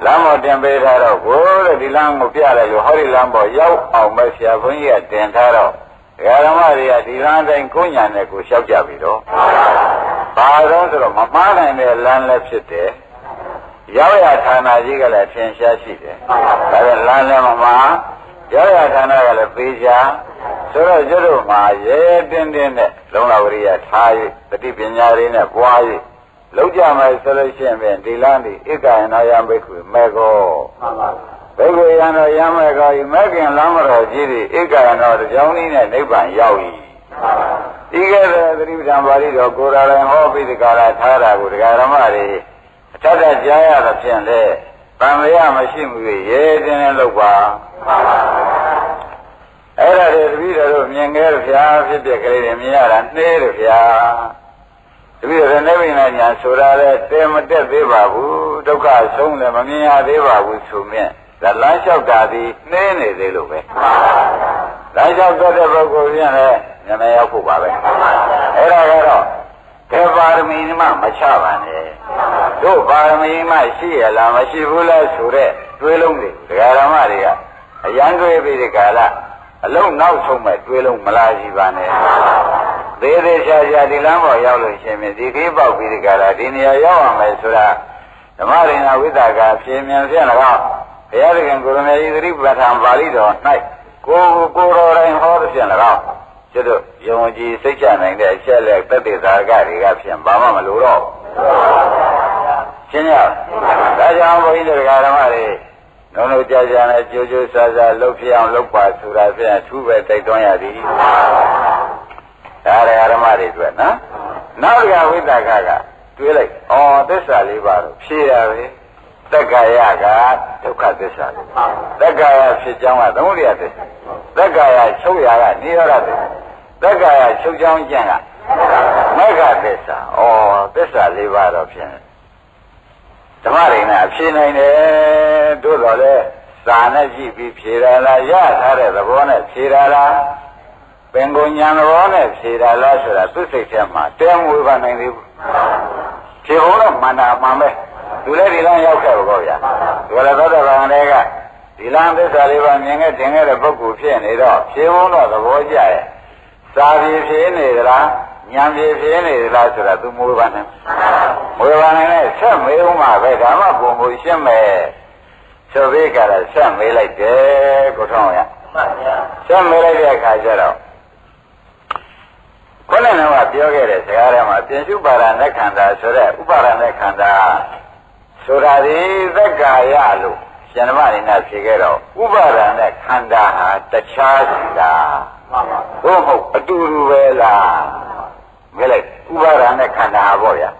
လမ်းပေါ်တင်ပေးထားတော့ကိုတဲ့ဒီလမ်းကိုပြလိုက်လို့ဟောဒီလမ်းပေါ်ရောက်အောင်ပဲဆရာဘုန်းကြီးကတင်ထားတော့ဓမ္မတွေကဒီလမ်းတိုင်းကိုညာနဲ့ကိုလျှောက်ကြပြီတော့ဘာလို့ဆိုတော့မမှားနိုင်တဲ့လမ်းလည်းဖြစ်တယ်ရောက်ရဌာနကြီးကလည်းထင်ရှားရှိတယ်ဒါပေမဲ့လမ်းလည်းမမှားရောက်ရဌာနကလည်းပေးချာဆိုတော့ကျွတ်တို့မှာရဲတင်းနဲ့လုံလဝရိယထား၍တတိပညာရင်းနဲ့ပွား၍လောက်ကြမယ်ဆိုလို့ရှိရင်ဒီလမ်းဒီဧကယနာယဘိက္ခုမေကောဘိက္ခုယံတော်ယံမေကောဤမေခင်လမ်းမတော်ကြီးသည်ဧကယနာတော်ကြောင်းနည်းနဲ့နိဗ္ဗာန်ရောက်၏ဒီကဲ့သို့သတိပဋ္ဌာန်ပါဠိတော်ကိုယ်တော်တိုင်ဟောပြီးဒီကာလထားတာကိုဒကာဓမ္မတွေအထက်ထကြားရသဖြင့်လေ တန်လျာမရှိမှုရေတင်းနဲ့လောက်ပါအဲ့ဒါတွေတပည့်တော်တို့မြင်ခဲ့ရဗျာဖြစ်ဖြစ်ကလေးတွေမြင်ရတာနှေးတယ်ဗျာတပည့်တော်နေပိညာညာဆိုတာလေတဲမတက်သေးပါဘူးဒုက္ခဆုံးလည်းမမြင်ရသေးပါဘူးဆိုမြင်ဒါလမ်းလျှောက်တာဒီနှေးနေသေးလို့ပဲလမ်းလျှောက်တဲ့ပုဂ္ဂိုလ်ပြန်လဲဉာဏ်ရောက်ဖို့ပါပဲအဲ့ဒါကတော့ကေပါရမီမှမချပါနဲ့တို့ပါရမီမှရှိရလားမရှိဘူးလားဆိုတဲ့တွေးလုံးတွေဒကာဓမ္မတွေကအရန်တွေးပြီးဒီကာလအလုံးနောက်ဆုံးမဲ့တွေးလုံးမလာရှိပါနဲ့သေးသေးချာချာဒီလမ်းပေါ်ရောက်လို့ရှင်မြဒီခေးပေါက်ပြီးဒီကာလဒီနေရာရောက်အောင်မယ်ဆိုတာဓမ္မရိဏဝိသကာဖြေမြန်ဖြင့်၎င်းဘုရားသခင်ကိုရမေဤသတိပဋ္ဌာန်ပါဠိတော်၌ကိုတော်တိုင်းဟောသည်ဖြင့်၎င်းကျွတ်ယုံကြည်စိတ်ချနိုင်တဲ့အချက်လက်တသက်သာကတွေကဖြင့်ဘာမှမလိုတော့ရှင်းရဒါကြောင့်ဘုန်းကြီးတို့ဓမ္မတွေလုံးလုံးကြာကြာနဲ့ကြိုးကြိုးစားစားလှုပ်ဖြစ်အောင်လှုပ်ပါဆိုတာဖြင့်အထူးပဲတိုက်တွန်းရသည်ဒါရဓမ္မတွေတွေ့နော်နောက်တစ်ခါဝိသကကတွေးလိုက်သစ္စာလေးပါတော့ဖြေရပဲသက္ကာယကဒုက္ခသစ္စာလေးသက္ကာယဖြစ်ကြောင်းကသမုဒယသစ္စာသက္ကာယချုပ်ရာကနိရောဓသစ္စာသက္ကာယချုပ်ကြောင်းကျင့်ကမဂ္ဂသစ္စာသစ္စာလေးပါတော့ဖြင့်ဓမ္မရိနာဖြေနိုင်တယ်တို့တော်လဲစာနဲ့ကြည့်ပြီးဖြေရလားရထားတဲ့သဘောနဲ့ဖြေရလားပင်ကိုညာသဘောနဲ့ဖြေရလားဆိုတာသူ့စိတ်ထဲမှာတဲမဝေဖန်နိုင်သေးဘူးဖြေဖို့တော့မှန်တာမှန်ပဲသူလည်းဒီလမ်းရောက်ခဲ့ပါဗျာဒီလိုသောတာပန်တွေကဒီလမ်းသစ္စာလေးပါမြင်ခဲ့တင်ခဲ့တဲ့ပုဂ္ဂိုလ်ဖြစ်နေတော့ဖြေဖို့တော့သဘောကျရဲ့စာပြေဖြေနေသလားဉာဏ်ပြေဖြေနေသလားဆိုတာသူမဝေဖန်နိုင်မဝေဖန်နိုင်နဲ့ဆက်မေးဦးမှာပဲဒါမှပုံကိုရှင်းမယ်ဆိုပြီးကြတာဆက်မေးလိုက်တယ်ကိုထောင်းရဆက်မေးလိုက်တဲ့အခါကျတော့ခုနကပြောခဲ့တဲ့စကားထဲမှာပြင်စုပါရဏခန္ဓာဆိုတဲ့ဥပါရဏခန္ဓာဆိုတာဒီသက္ကာယလို့ရှင်ဓမ္မရင်းနဲ့ဖြေခဲ့တော့ဥပါရဏခန္ဓာဟာတခြားစီလားဘုမဟုတ်အတူတူပဲလားမြင်လိုက်ဥပါရဏခန္ဓာပေါ့ဗျာ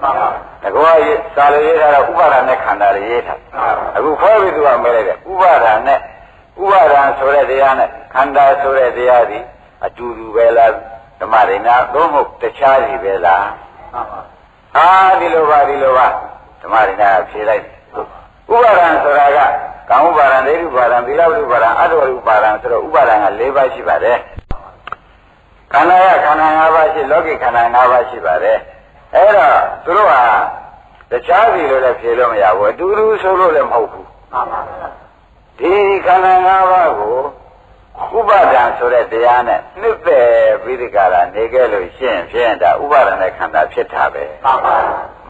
တကောရေးစာလို့ရေးထားတော့ဥပါရဏခန္ဓာလေးရေးထားအခုခေါ်ပြီးသူကမဲလိုက်တယ်ဥပါရဏဆိုတဲ့တရားနဲ့ခန္ဓာဆိုတဲ့တရားဒီအတူတူပဲလားဓမ္မရင်းနဲ့ဘုမဟုတ်တခြားစီပဲလားဒီလိုပါဓမ္မရင်းနဲ့ဖြေလိုက်ဥပါဒံဆိုတာကကာမဥပါဒံဒိဋ္ဌိဥပါဒံသီလဥပါဒံအတ္တဥပါဒံဆိုတော့ဥပါဒံက၄ပါးရှိပါတယ်ခန္ဓာခန္ဓာ၅ပါးရှိလောကီခန္ဓာ၅ပါးရှိပါတယ်အဲ့တော့သူတို့ဟာတခြားစီလို့လည်းဖြေလို့မရဘူးအတူတူဆိုလို့လည်းမဟုတ်ဘူးဒီခန္ဓာ၅ပါးကိုဥပါဒံဆိုတဲ့တရားနဲ့နှစ်သက်ပြီးဒီကရာနေခဲ့လို့ရှင်းဖြင့်ဒါဥပါဒံနဲ့ခန္ဓာဖြစ်တာပဲ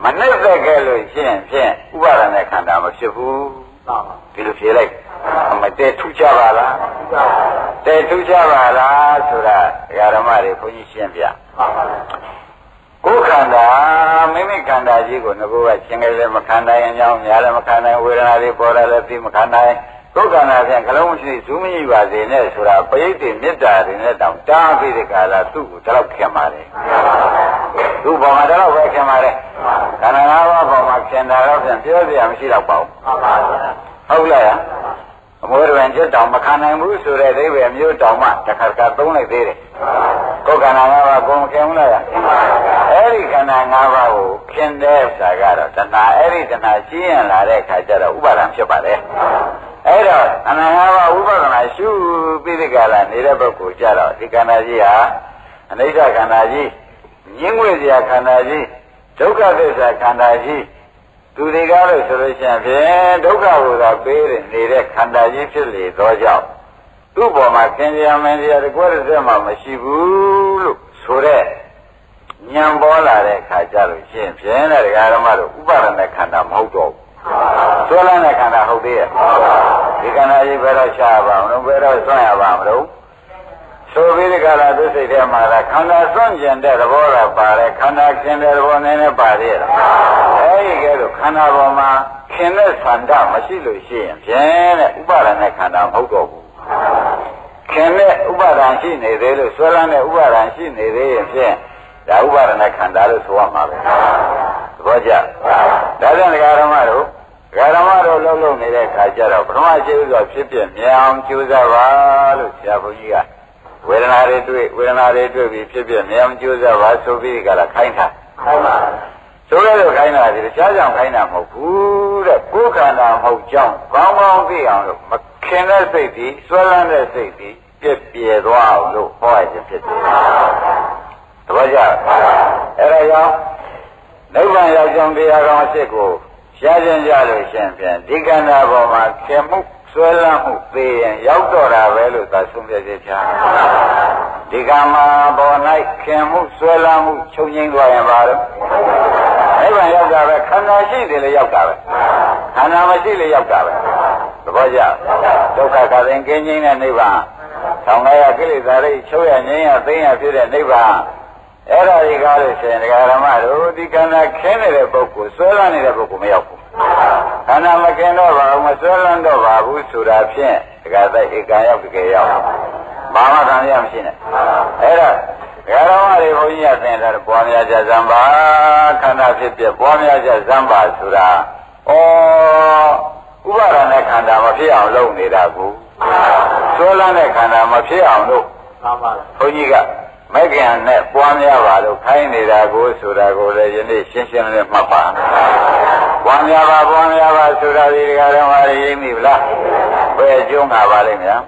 မနှစ်သက်ခဲ့လို့ရှင်းဖြင့်ဥပါဒံနဲ့ခန္ဓာမဖြစ်ဘူးဒီလိုဖြေလိုက်မတည့်ထူးခြားပါလားတည့်ထူးခြားပါလားဆိုတာဓမ္မတွေဘုန်းကြီးရှင်းပြကိုယ်ခန္ဓာမိမိခန္ဓာကြီးကိုငါကရှင်ကလေးမခံနိုင်အောင် များလည်းမခံနိုင်ဝေဒနာတွေပေါ်လာလည်းသိမခံနိုင်ဒုက္ခနာဖြင့်ခလုံးရှိဇူးမရှိပါစေနဲ့ဆိုတာပရိသေမေတ္တာတွေနဲ့တောင်တားပြီးတဲ့ကာလသူ့ကိုတလောက်ခင်ပါတယ်သူ့ဘောမှာတလောက်ပဲခင်ပါတယ်ခန္ဓာ၅ပါးဘောမှာခင်တာတော့ဖြင့်ပြောစရာမရှိတော့ပါဘူးဟုတ်လားအမေတော်ကျွတ်တောင်မခံနိုင်ဘူးဆိုတဲ့အိဗယ်မျိုးတောင်မှတစ်ခါသုံးလိုက်သေးတယ်ကိုယ်ခန္ဓာ၅ပါးကိုမခင်ဘူးလားအဲ့ဒီခန္ဓာ၅ပါးကိုခင်တဲ့ဥစ္စာကတော့တဏှာအဲ့ဒီတဏှာရှင်းရလာတဲ့အခါကျတော့ဥပါဒံဖြစ်ပါတယ်အဲ့တော့ခန္ဓာ၅ပါးဥပါဒနာရှုပြီးဒီကလာနေတဲ့ပုဂ္ဂိုလ်ကြတော့ဒီခန္ဓာကြီးဟာအနိစ္စခန္ဓာကြီးညင်းငွေစရာခန္ဓာကြီးဒုက္ခသစ္စာခန္ဓာကြီးသူတွေကားလို့ဆိုလို့ရှိရင်ဖြင့်ဒုက္ခကိုသာပေးနေတဲ့ခန္ဓာကြီးဖြစ်လေသောကြောင့်သူ့ပေါ်မှာခင်ဗျာမင်းကြီးတကွက်တစ်စက်မှမရှိဘူးလို့ဆိုတဲ့ဉာဏ်ပေါ်လာတဲ့အခါကျလို့ရှိရင်ဖြင့်တဲ့ဒကာဓမ္မတို့ဥပါဒณะခန္ဓာမဟုတ်တော့ဘူးဆွဲလန်းတဲ့ခန္ဓာဟုတ်သေးရဲ့ဒီခန္ဓာကြီးဘယ်တော့ရှားပါမလို့ဘယ်တော့ဆွမ်းရပါမလို့ဆိုပြီးဒီကလာသူစိတ်ထဲမှာခန္ဓာစွန့်ကျင်တဲ့သဘောကပါတယ်ခန္ဓာခင်တဲ့သဘောနည်းနည်းပါသေးတယ်အဲဒီကဲလို့ခန္ဓာပေါ်မှာခင်တဲ့ဆန္ဒမရှိလို့ရှိရင်ဖြင့်တဲ့ဥပါဒณะခန္ဓာမဟုတ်တော့ဘူးခင်တဲ့ဥပါဒံရှိနေသေးလို့ဆွဲလန်းတဲ့ဥပါဒံရှိနေသေးရင်ဖြင့်ဒါဥပါဒณะခန္ဓာလို့ဆိုရမှာပဲသဘောကျဒါကြောင့်ဒကာဓမ္မတို့ဒ ဓမ္မတို့လုံးလုံးနေတဲ့ခါကျတော့ပထမရှိဥစွာဖြစ်ပြမြင်အောင်ကြိုးစားပါလို့ဆရာဘုန်းကြီးကဝေဒနာတွေတွေ့ပြီးဖြစ်ပြမြင်အောင်ကြိုးစားပါဆိုပြီးကြလားခိုင်းတာခိုင်းပါဆိုရလို့ခိုင်းတာဒီတခြားကြောင့်ခိုင်းတာမဟုတ်ဘူးတဲ့ကိုယ်ခန္ဓာမဟုတ်ကြောင်းကောင်းကောင်းသိအောင်လို့မခင်တဲ့စိတ်ကြီးစွဲလန်းတဲ့စိတ်ကြီးပြည့်ပြည့်သွားအောင်လို့ဟောရခြင်းဖြစ်တယ်တပည့်ကြအဲ့ဒါကြောင့်နိဗ္ဗာန်ရောက်ကြောင်းတရားကောင်းအစ်ကိုရှားခြင်းကြလို့ရှင်ဖြင့်ဒီကန္နာပေါ်မှာခင်မှုဆွဲလန်းမှုသိရင်ရောက်တော့တာပဲလို့သာဆုံးဖြတ်ချက်ချာဒီကံမှာပေါ်၌ခင်မှုဆွဲလန်းမှုချုပ်ငြိမ်းသွားရင်ပါတော့နိဗ္ဗာန်ရောက်တာပဲခန္ဓာရှိတယ်လေရောက်တာပဲခန္ဓာမရှိလေရောက်တာပဲသဘောကျဒုက္ခကရင်ကင်းငြိမ်းတဲ့နိဗ္ဗာန်ဆောင်ရကိလေသာတွေချုပ်ရငြိမ်းရသိမ်းရဖြစ်တဲ့နိဗ္ဗာန်အဲ့ဒါဒီကားလို့ရှင်ဒကာဓမ္မတို့ဒီခန္ဓာခင်းနေတဲ့ပုဂ္ဂိုလ်ဆွဲလန်းနေတဲ့ပုဂ္ဂိုလ်မရောက်ဘူးခန္ဓာမခင်းတော့ပါဘူးမဆွဲလန်းတော့ပါဘူးဆိုတာဖြင့်ဒကာတိုက်ဧကံရောက်တကယ်ရောက်ဘာမှခံရမရှိနဲ့အဲ့ဒါဒကာဓမ္မတွေဘုန်းကြီးကသင်တာပွားများကြဇံပါခန္ဓာဖြစ်ပြပွားများကြဇံပါဆိုတာဥပါဒနဲ့ခန္ဓာမဖြစ်အောင်လုပ်နေတာကိုဆွဲလန်းတဲ့ခန္ဓာမဖြစ်အောင်လို့ဘုန်းကြီးကမဂ္ဂင်နဲ့ပွားများပါလို့ခိုင်းနေတာကိုဆိုတာကိုလည်းယနေ့ရှင်းရှင်းလင်းမှတ်ပါပွားများပါဆိုတာဒီကရမရင်းမိဗလားဘယ်ကျုံးတာပါလိမ့်များ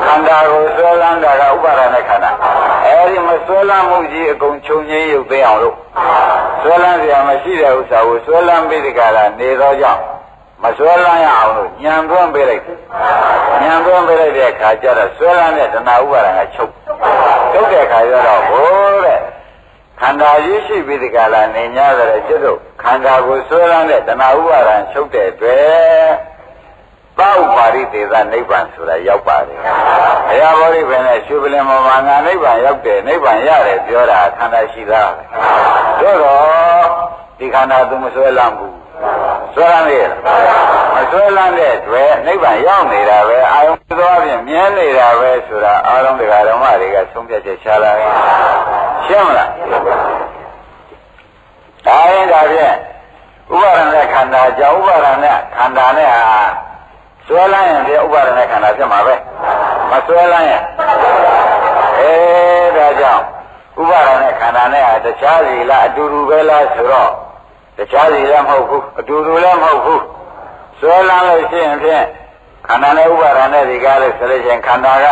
ခန္ဓာကိုဆွဲလန်းတာကဥပါဒနဲ့ခန္ဓာအဲဒီမဆွဲလန်းမှုကြီးအကုန်ချုပ်ငြိမ်းရုပ်သိအောင်လို့ဆွဲလန်းစရာမရှိတဲ့ဥစ္စာကိုဆွဲလန်းပြီးဒီကရနေသောကြောင့်မဆွဲလန်းရအောင်လို့ညံသွင်းပေးလိုက်တဲ့အခါကျတော့ဆွဲလန်းတဲ့တဏှာဥပါဒကချုပ်တဲ့အခါကျတော့ဟိုတဲ့ခန္ဓာကြီးရှိပြီးဒီကလာနေ냐တဲ့ကျွတ်တို့ခန္ဓာကိုဆွဲလန်းတဲ့တဏှာဥပါဒချုပ်တဲ့အတွက်သောဥပါရိသေသနိဗ္ဗာန်ဆိုတာရောက်ပါတယ်ဘုရားဘောဓိပင်နဲ့ရှုပလင်မောမှာငါနိဗ္ဗာန်ရောက်တယ်နိဗ္ဗာန်ရတယ်ပြောတာခန္ဓာရှိသားပဲတို့တော့ဒီခန္ဓာသူမဆွဲလန်းဘူးဆွဲလန်းနေမဆွဲလန်းတဲ့အတွက်နိဗ္ဗာန်ရောက်နေတာပဲအာယုံသွားဖြင့်မြင်နေတာပဲဆိုတာအာရုံတရားဓမ္မတွေကဆုံးဖြတ်ချက်ချလာတယ်ရှင်းမလားဒါရင်ဒါဖြင့်ဥပါဒณะခန္ဓာကြောင့်ဥပါဒณะခန္ဓာနဲ့ဟာဆွဲလန်းရင်ဒီဥပါဒณะခန္ဓာဖြစ်မှာပဲမဆွဲလန်းရင်ဒါကြောင့်ဥပါဒณะခန္ဓာနဲ့ဟာတခြားစီလားအတူတူပဲလားဆိုတော့တခြားစီလည်းမဟုတ်ဘူးအတူတူလည်းမဟုတ်ဘူးဆွဲလန်းလို့ရှိရင်ဖြင့်ခန္ဓာနဲ့ဥပါဒနဲ့ဒီကားလို့ဆိုလို့ရှိရင်ခန္ဓာက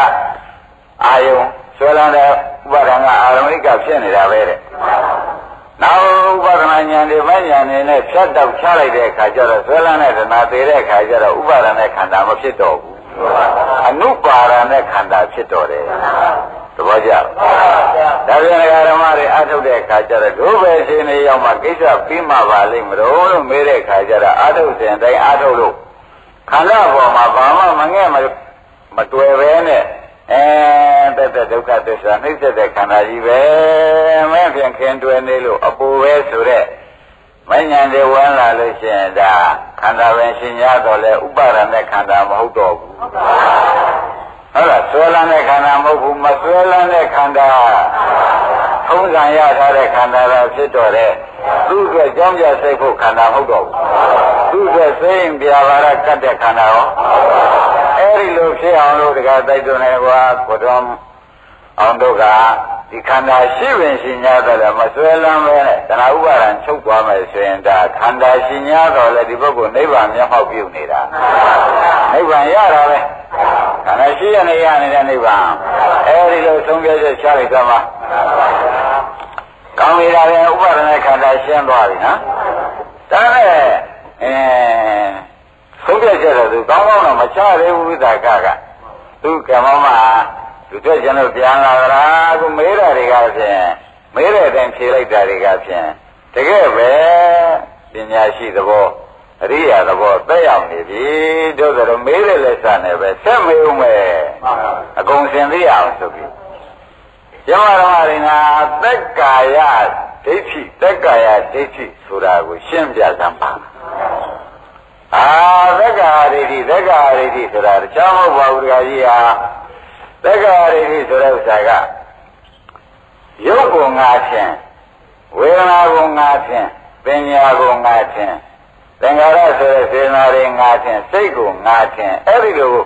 အာယုံဆွဲလန်းတဲ့ဥပါဒကအာရုံအိကဖြစ်နေတာပဲတဲ့နောက်ဥပါဒနာဉာဏ်တွေမဉာဏ်တွေနဲ့ဖြတ်တောက်ချလိုက်တဲ့အခါကျတော့ဆွဲလန်းတဲ့တဏှာသေးတဲ့အခါကျတော့ဥပါဒနဲ့ခန္ဓာမဖြစ်တော့ဘူးအနုပါဒနဲ့ခန္ဓာဖြစ်တော့တယ်သဘောကျဒါပြန်ဓမ္မတွေအထုတ်တဲ့အခါကျတော့ဒုဘယ်ရှင်နေရောက်မှကိစ္စပြီးမှပါလိမ့်မလို့မေးတဲ့အခါကျတော့အထုတ်စဉ်တိုင်းအထုတ်လို့ခန္ဓာပေါ်မှာဘာမှမငဲ့မတွေ့ပဲနဲ့တက်ဒုက္ခသစ္စာနှိမ့်ဆက်တဲ့ခန္ဓာကြီးပဲမဲဖြင့်ခင်တွေ့နေလို့အပူပဲဆိုတဲ့မဉ္ဇဉ်တွေဝင်လာလို့ရှိရင်ဒါခန္ဓာပဲရှင်ရတော့လေဥပါဒနဲ့ခန္ဓာမဟုတ်တော့ဘူးဟုတ်လားဆွဲလန်းတဲ့ခန္ဓာမဟုတ်ဘူးမဆွဲလန်းတဲ့ခန္ဓာထုံးစံရထားတဲ့ခန္ဓာသာဖြစ်တော့တဲ့သူ့အတွက်ကြောင်းကြစိတ်ဖို့ခန္ဓာမဟုတ်တော့ဘူးသူ့အတွက်စိတ်ပြာပါရကတ်တဲ့ခန္ဓာရောအဲဒီလိုဖြစ်အောင်လို့တကယ်တိုက်တွန်းနေကွာကိုတော်အောင်တို့ကဒီခန္ဓာရှိပင်ရှင်냐တော့လည်းမဆွဲလန်းပဲနဲ့တဏှာဥပါဒံချုပ်သွားမယ်ဆိုရင်ဒါခန္ဓာရှင်냐တော့လည်းဒီပုဂ္ဂိုလ်နိဗ္ဗာန်မျက်မှောက်ပြုနေတာနိဗ္ဗာန်ရတာပဲခန္ဓာရှိရနေတဲ့နိဗ္ဗာန်အဲဒီလိုသုံးပြချက်ချလိုက်တော့မှကောင်းပြီလားဥပါဒณะခန္ဓာရှင်းသွားပြီနော်ဒါနဲ့သုံးပြချက်တော့သူကောင်းကောင်းတော့မချသေးဘူးဝိသကကသူကမ္မမှာသူတွေ့ကျွန်တော်ပြန်လာကြလားအခုမေးတာတွေကဖြင့်မေးတဲ့အတိုင်းဖြေလိုက်တာတွေကဖြင့်တကယ်ပဲပညာရှိသဘောအရိယာသဘောသက်ရောက်နေပြီတို့ဆိုမေးတဲ့လက်စနဲ့ပဲဆက်မေးဦးမယ်အကုန်စင်သိအောင်ဆိုပြီးယမဓမ္မရိနာသက်ကာယဒိဋ္ဌိသက်ကာယဒိဋ္ဌိဆိုတာကိုရှင်းပြစမ်းပါသက်ကာယဒိဋ္ဌိဆိုတာတခြားမဟုတ်ပါဘူးတရားကြီးဟာသက်ကာယဒိဋ္ဌိဆိုတဲ့ဥစ္စာကရုပ်ကိုငါဖြင့်ဝေဒနာကိုငါဖြင့်ပညာကိုငါဖြင့် သင်္ခါရဆိုတဲ့စေနာတွေငါထင်စိတ်ကိုငါထင်အဲ့ဒီလို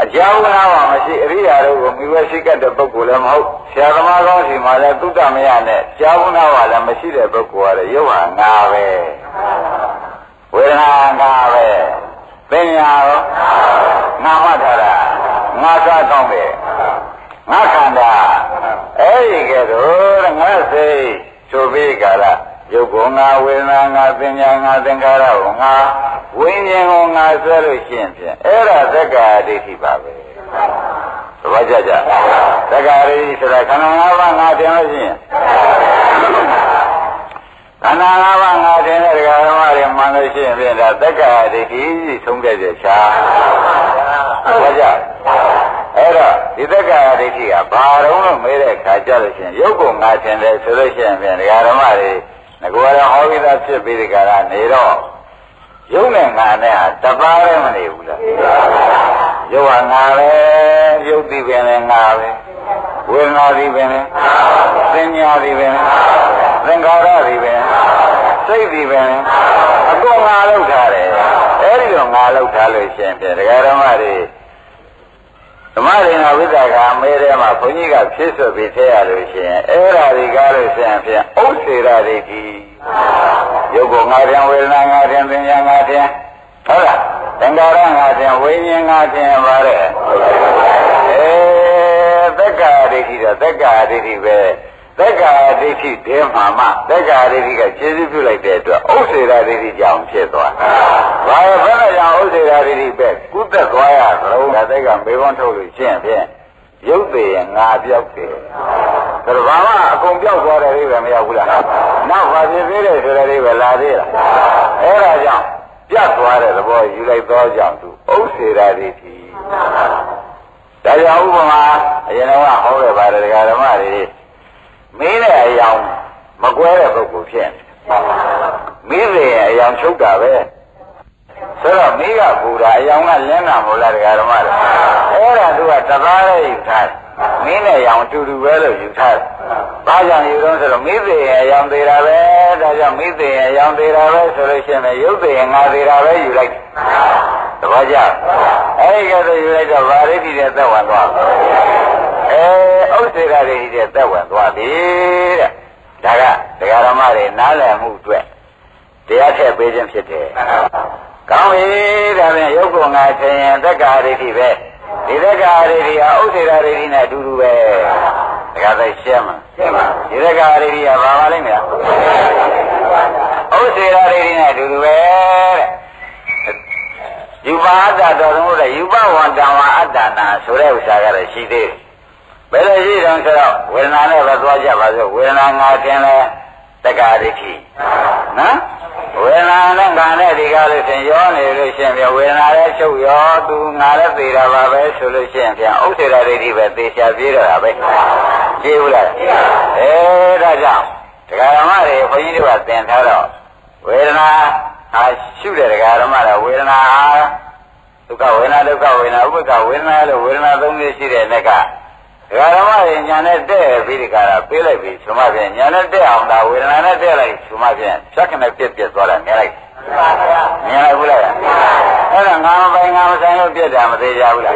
အကြောင်းလားမှမရှိအရိယာတို့ကိုမိဝဲရှိကတဲ့ပုဂ္ဂိုလ်လည်းမဟုတ်ဆရာသမားကောင်းစီမှာလည်းသုတ္တမရနဲ့ကြောင်းလားမှလည်းမရှိတဲ့ပုဂ္ဂိုလ်ကလည်းရုပ်ဟာငါပဲဝေဒနာငါပဲပညာရောငါမှတ်ထားတာငါစားကောင်းတယ်ငါခန္ဓာအဲ့ဒီကဲတော့ငါစိတ်ဆိုပြီးကြလားရုပ်ကိုငါဝေဒနာငါပညာငါသင်္ခါရကိုငါဝိညာဉ်ကိုငါဆွဲလို့ရှိရင်ဖြင့်အဲ့ဒါသက္ကာဒိဋ္ဌိပါပဲသဘောကျကြသက္ကာဒိဋ္ဌိဆိုတာခန္ဓာ၅ပါးငါတင်လို့ရှိရင်ခန္ဓာ၅ပါးငါတင်တဲ့ဒကာဓမ္မတွေမှန်လို့ရှိရင်ဖြင့်ဒါသက္ကာဒိဋ္ဌိဆုံးဖြတ်ချက်ချာသဘောကျအဲ့တော့ဒီသက္ကာဒိဋ္ဌိကဘာတော့လို့မေးတဲ့ခါကြလို့ရှိရင်ရုပ်ကိုငါတင်တယ်ဆိုလို့ရှိရင်ဖြင့်ဒကာဓမ္မတွေငါကတော့ဟောပြီးသားဖြစ်ပြီးဒီကရနေတော့ရုပ်နဲ့ငါနဲ့ဟာတပါးလည်းမနေဘူးလားရုပ်ဟာငါပဲရုပ်သည်ပင်လည်းငါပဲဝေဒနာသည်ပင်လည်းသင်ညာသည်ပင်သင်္ခါရသည်ပင်စိတ်သည်ပင်အကုန်ငါလောက်ထားတယ်အဲဒီတော့ငါလောက်ထားလို့ရှိရင်ဖြင့်ဒကာဓမ္မတွေဓမ္မဒိနာဝိသကာမဲထဲမှာဘုန်းကြီးကဖြစ်ဆွပြီးထည့်ရလို့ရှိရင်အဲ့ဓာတွေကားလို့ရှိရင်ဖြင့်ဥစ္စေရဒိဋ္ဌိရုပ်ကိုငါထင်ဝေဒနာငါထင်ပညာငါထင်ဟုတ်လားသင်္ခါရငါထင်ဝိညာဉ်ငါထင်ပါတဲ့သက္ကာဒိဋ္ဌိတော့သက္ကာဒိဋ္ဌိပဲသက္ကာဒိဋ္ဌိတဲမှာမှသက္ကာဒိဋ္ဌိကခြေစည်းပြုလိုက်တဲ့အတွက်ဥစ္စေရဒိဋ္ဌိကြောင့်ဖြစ်သွားဘာဘယ်နဲ့ကြောင့်ဥစ္စေရဒိဋ္ဌိပဲကုသက်သွားရသလုံးဒါသိကမေခွန်းထုတ်လို့ရှင်းဖြင့်ရုပ်သေးရင်ငါပြောက်တယ်ဒါတော့ဘာမှအကုန်ပြောက်သွားတဲ့အိဗယ်မရောက်ဘူးလားနောက်ဘာဖြစ်သေးတယ်ဆိုတဲ့အိဗယ်လာသေးလားအဲ့ဒါကြောင့်ပြတ်သွားတဲ့သဘောယူလိုက်သောကြောင့်သူဥစ္စေရဒိဋ္ဌိဒါကြောင့်ဥပမာအရင်ကဟောခဲ့ပါတယ်ဒကာဓမ္မတွေမင်းနဲ့အယောင်မကွဲတဲ့ပုဂ္ဂိုလ်ဖြစ်မင်းတွေအယောင်ချုပ်တာပဲဆိုတော့မိကပူတာအယောင်ကလင်းတာမဟုတ်လားဒကာဓမ္မတွေအဲ့ဒါသူကတသားလေးယူထားမင်းနဲ့အယောင်တူတူပဲလို့ယူထားဘာကြောင့်ယူတော့ဆိုတော့မိတွေအယောင်သေးတာပဲဒါကြောင့်မိတွေအယောင်သေးတာပဲဆိုလို့ရှိရင်ရုပ်တွေငါသေးတာပဲယူလိုက်သဘောကျအဲ့ဒီကတော့ယူလိုက်တော့ဗာရိတိတဲ့သက်ဝင်သွားဥစ္စေရဒိဋ္ဌိတဲ့သက်ဝင်သွားပြီတဲ့ဒါကဒကာဓမ္မတွေနားလည်မှုအတွက်တရားထည့်ပေးခြင်းဖြစ်တယ်ကောင်းပြီဒါဖြင့်ရုပ်ကိုငါထင်ရင်သက္ကာဒိဋ္ဌိပဲဒီသက္ကာဒိဋ္ဌိဟာဥစ္စေရဒိဋ္ဌိနဲ့အတူတူပဲဒကာသိရှင်းမှာဒီသက္ကာဒိဋ္ဌိကဘာပါလိမ့်မလားဥစ္စေရဒိဋ္ဌိနဲ့အတူတူပဲတဲ့ယူပါအတ္တတော်လို့တဲ့ယူပဝန္တဝါအတ္တနာဆိုတဲ့ဥစ္စာကတော့ရှိသေးတယ်ဘယ်လိုရှိတုံးဆိုတော့ဝေဒနာနဲ့ပဲသွားကြပါစို့ဝေဒနာငါတင်လဲသက္ကာဒိဋ္ဌိနော်ဝေဒနာနဲ့ငါနဲ့ဒီကားလို့ရှင်ရောနေလို့ရှင်ပြဝေဒနာလည်းချုပ်ရောသူငါလည်းသိတာပါပဲဆိုလို့ရှင်ပြန်ဥစ္စေရဒိဋ္ဌိပဲသိချပြေးတော့တာပဲကြည့်ဘူးလားဒါကြောင့်ဒကာဓမ္မတွေဘုန်းကြီးတို့ကသင်ထားတော့ဝေဒနာရှုတဲ့ဒကာဓမ္မတွေဝေဒနာဒုက္ခဝေဒနာဒုက္ခဝေဒနာဥပ္ပခဝေဒနာလို့ဝေဒနာ၃မျိုးရှိတဲ့လက်ကဒကာဓမ္မတွေညာနဲ့တဲ့ပြီးဒီကရာပေးလိုက်ပြီးဆိုမှပြန်ညာနဲ့တဲ့အောင်ဒါဝေဒနာနဲ့တဲ့လိုက်ဆိုမှပြန်ဖြတ်ခနဲ့ပြက်ပြက်သွားတာမြင်လိုက်မြင်လိုက်ဘူးလားအဲ့ဒါငါမပိုင်ငါမဆိုင်လို့ပြက်တာမသေးကြဘူးလား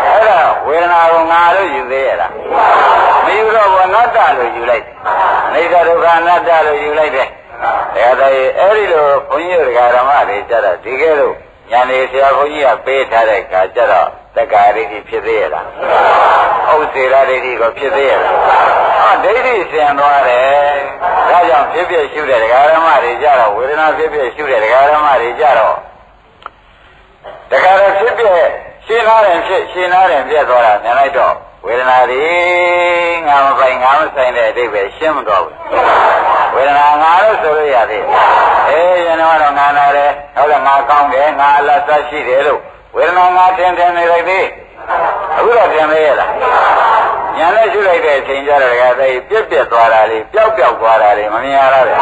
အဲ့ဒါဝေဒနာကိုငါလို့ယူသေးရလားမယူတော့ဘူးအနတ္တလို့ယူလိုက်အနိစ္စဒုက္ခအနတ္တလို့ယူလိုက်တယ်ဒါကြတဲ့အဲ့ဒီလိုဘုန်းကြီးတို့ဒကာဓမ္မတွေကြတော့ဒီကဲလို့ညာနေဆရာဘုန်းကြီးကပေးထားတဲ့အခါကျတော့သက္ကာဒိဋ္ဌိဖြစ်သေးရလားဥစ္စေရဒိဋ္ဌိကိုဖြစ်သေးရလားဒိဋ္ဌိဆင်သွားတယ်ဒါကြောင့်ဖြစ်ဖြစ်ရှုတဲ့ဒကာဓမ္မတွေကြတော့ဝေဒနာဖြစ်ဖြစ်ရှုတဲ့ဒကာဓမ္မတွေကြတော့ဒကာရဖြစ်ဖြစ်ရှင်းသားတယ်ဖြစ်ရှင်းသားတယ်ပြတ်သွားတာမြင်လိုက်တော့ဝေဒနာတွေငါမပိုင်ငါမဆိုင်တဲ့အတိတ်ပဲရှင်းမတော့ဘူးဝေဒနာငါလို့ဆိုလို့ရသေးတယ်ရင်တော့ငါနာတယ်ဟုတ်လားငါကောင်းတယ်ငါအလတ်သက်ရှိတယ်လို့ဝေဒနာငါထင်နေလိုက်သေးအခုတော့ထင်သေးရလားညာနဲ့ရှုလိုက်တဲ့အချိန်ကျတော့ကသိပြက်ပြက်သွားတာလေးပျောက်ပျောက်သွားတာလေးမမြင်ရတော့ဘူး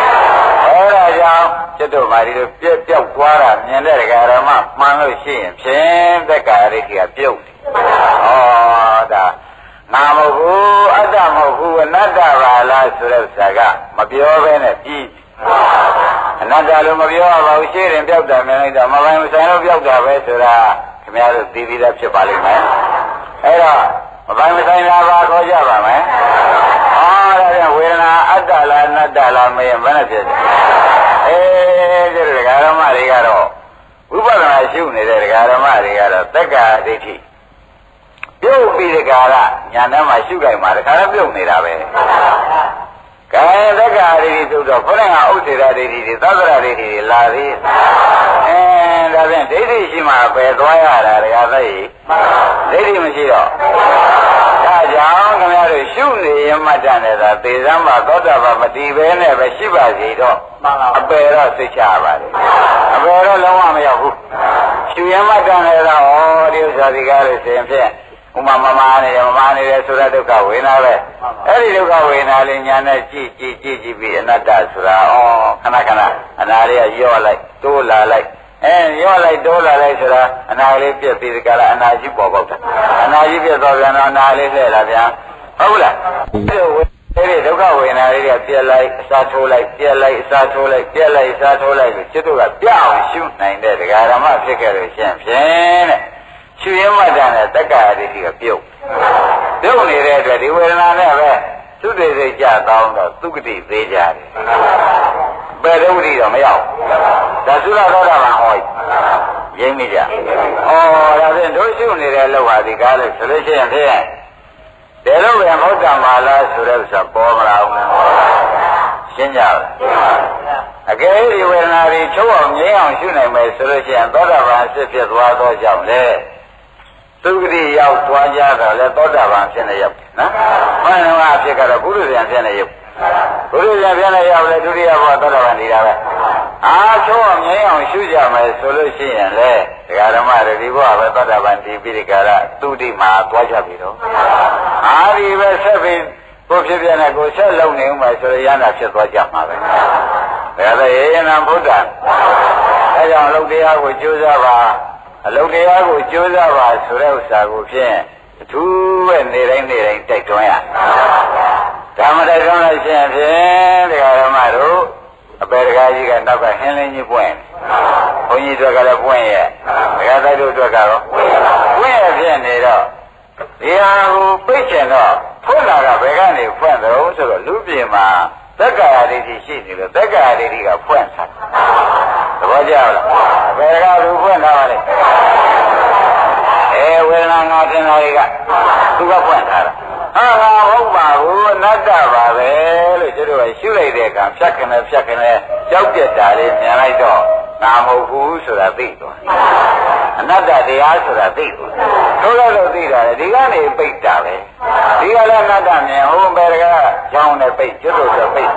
အဲဒါကြောင့်จิตတို့မာဒီလိုပြက်ပျောက်သွားတာမြင်တဲ့ဒကာရမမှန်လို့ရှိရင်ဖြင့်သက္ကာရိတိကပြုတ်ဒါငါမဟုတ်ဘူးအတ္တမဟုတ်ဘူးအနတ္တပါလားဆိုတဲ့ဥစ္စာကမပြောဘဲနဲ့ပြီးအ နတ္တလို့မပြောပါဘူးရှင်းရင်ပြောက်တာမြင်လိုက်တော့မပိုင်မဆိုင်လို့ပြောက်တာပဲဆိုတာခင်ဗျားတို့သိပြီးသားဖြစ်ပါလိမ့်မယ်အဲ့တော့မပိုင်မဆိုင်တာပါခေါ်ကြပါမယ်ဟောဒါပြန်ဝေဒနာအတ္တလားအနတ္တလားမရင်ဘယ်နဲ့ဖြစ်လဲဒီဓမ္မတွေကတော့ဝိပဿနာရှုနေတဲ့ဓမ္မတွေကတော့သက္ကာဒိဋ္ဌိပြုတ်ပြီးဒီကာလညာထဲမှာရှုကြိုင်မှာတခါတော့ပြုတ်နေတာပဲကဲသက္ကာဒိဋ္ဌိပြုတ်တော့ခေါင်းကဥစ္စေရာဒိဋ္ဌိတွေသတ္တရာဒိဋ္ဌိတွေလာသေးဒါဖြင့်ဒိဋ္ဌိရှိမှပဲသွားရတာတခါသိဒိဋ္ဌိမရှိတော့ဒါကြောင့်ခင်ဗျားတို့ရှုနေရင်မှတ်တယ်သာသေစမ်းမှာသောတာပန်မတည်ပဲနဲ့ပဲရှိပါစေတော့အပယ်တော့သိချပါတယ်အပယ်တော့လုံးဝမရောက်ဘူးရှုရင်မှတ်တယ်သာဩဒီဥစ္စာဒီကားလို့ဆိုရင်ဖြင့်ဥမာမမာနေတယ်ဆိုတဲ့ဒုက္ခဝေဒနာပဲအဲ့ဒီဒုက္ခဝေဒနာလေးညာနဲ့ကြည့်ပြီးအနတ္တဆိုတာခဏအနာလေးကရော့လိုက်တိုးလာလိုက်ရော့လိုက်တိုးလာလိုက်ဆိုတာအနာလေးပြက်ပြီးဒီကလာအနာကြီးပေါ်ပေါက်တာအနာကြီးပြက်တော့ပြန်တော့အနာလေးလှည့်လာပြန်ဟုတ်လားအဲ့ဒီဒုက္ခဝေဒနာလေးကပြက်လိုက်အစာထိုးလိုက်ပြက်လိုက်အစာထိုးလိုက်ပြက်လိုက်အစာထိုးလိုက်လို့จิตတို့ကပြောင်းရှုနိုင်တဲ့ဒကာဓမ္မဖြစ်ခဲ့လို့ရှင်းဖြင့်တဲ့ရှုရမှတ်တဲ့တက္ကရာဒိဋ္ဌိကပြုတ်နေတဲ့အတွက်ဒီဝေဒနာနဲ့ပဲသုတေစိတ်ကြတောင်းတော့သုကတိသေးကြတယ်ဘယ်ဒုက္ခတော့မရောက်ဒါသုရသောတာပန်ဟောရင်းမိကြဒါဖြင့်တို့ရှုနေတဲ့အလုပ်ဟာဒီကားလို့ဆိုလို့ရှိရင်ဖြင့်ဒီလိုပဲမဟုတ်တာမလားဆိုတဲ့ဥစ္စာပေါ်မလာဘူးရှင်းကြလားအကယ်ဒီဝေဒနာတွေချုပ်အောင်ငြိမ်းအောင်ရှုနိုင်မယ်ဆိုလို့ရှိရင်သောတာပန်အစစ်ဖြစ်သွားသောကြောင့်လေသုဂတိရောက်သွားကြတော့လေသောတာပန်ဖြစ်နေရောက်နော်မှန်တော့အဖြစ်ကတော့ပုရိသံဖြစ်နေရောက်ပုရိသံဖြစ်နေရောက်လေဒုတိယဘောသောတာပန်နေတာပဲချုပ်အောင်ငြိမ်းအောင်ရှုကြမယ်ဆိုလို့ရှိရင်လေဒကာဓမ္မတွေဒီဘောပဲသောတာပန်ဒီပြီးဒီကရသုတိမှာသွားကြပြီတော့ဒီပဲဆက်ပြီးကိုဖြစ်ပြနေကိုဆက်လုံနေဦးမယ်ဆိုရရနာဖြစ်သွားကြမှာပဲဒါလည်းယေနံဗုဒ္ဓအဲကြောင့်အလုတ်တရားကိုကြိုးစားပါအလုတ်တရားကိုကြိုးစားပါဆိုတဲ့ဥစ္စာကိုဖြင့်အထူးပဲနေတိုင်းတိုက်တွန်းရဓမ္မတိုက်တွန်းလိုက်ခြင်းဖြင့်တရားဓမ္မတို့အပေတကားကြီးကနောက်ကဟင်းလင်းကြီးပွင့်ဘုန်းကြီးတို့ကလည်းပွင့်ရဲ့တရားတိုက်တို့အတွက်ကတော့ပွင့်ရဲ့ဖြစ်နေတော့ဒီဟာကိုပြိတ်ချင်တော့ဖွင့်လာကဘယ်ကနေဖွင့်တော့ဆိုတော့လူပြေမှာသက္ကာယဒိဋ္ဌိရှိနေလို့သက္ကာယဒိဋ္ဌိကဖွင့်ထားသဘောကျလားဘယ်ကလူဖွင့်ထားပါလဲဝေဒနာငါတင်တာတွေကသူကဖွင့်ထားတာငါဟုတ်ပါဘူးအနတ္တပါပဲလို့ကျတို့ကရှုလိုက်တဲ့အခါဖြတ်ခနဲ့ကြောက်ပြက်တာလေးမြင်လိုက်တော့ငါမဟုတ်ဘူးဆိုတာသိသွားအနတ္တတရားဆိုတာသိသွားထို့လို့သိတာလေဒီကနေပိတ်တာပဲဒီကလည်းအနတ္တမြင်ဟိုဘယ်ကကြောင်းနဲ့ပိတ်ကျွတ်လို့ဆိုပိတ်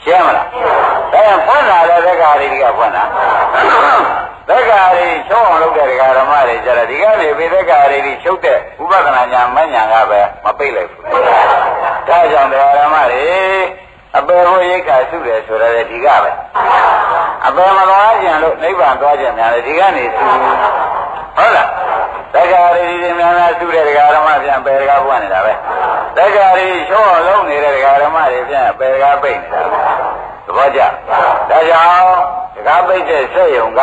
ရှင်းမလားဒါဖွင့်လာတဲ့သက္ကာရိကဖွင့်တာသက္ကာရိချုပ်အောင်လုပ်တဲ့ဒကာဓမ္မတွေကြတယ်ဒီကနေပြီးသက္ကာရိချုပ်တဲ့ဥပဒနာညာမညာကပဲမပိတ်လိုက်ဘူးဒါကြောင့်ဒကာဓမ္မတွေအပေဟိုရိတ်ခါစုတယ်ဆိုတော့ဒီကပဲအပေမသွားကြံလို့နိဗ္ဗာန်သွားကြံများတယ်ဒီကနေစုဟုတ်လားသက္ကာရိတွေများများစုတဲ့ဒကာဓမ္မပြန်ပေဒကာပွင့်နေတာပဲသက္ကာရိချုပ်အောင်လုပ်နေတဲ့ဒကာဓမ္မတွေပြန်ပေဒကာပိတ်နေတာသဘောကျဒါကြောင့်ဒကာပိတ်တဲ့စက်ယုံက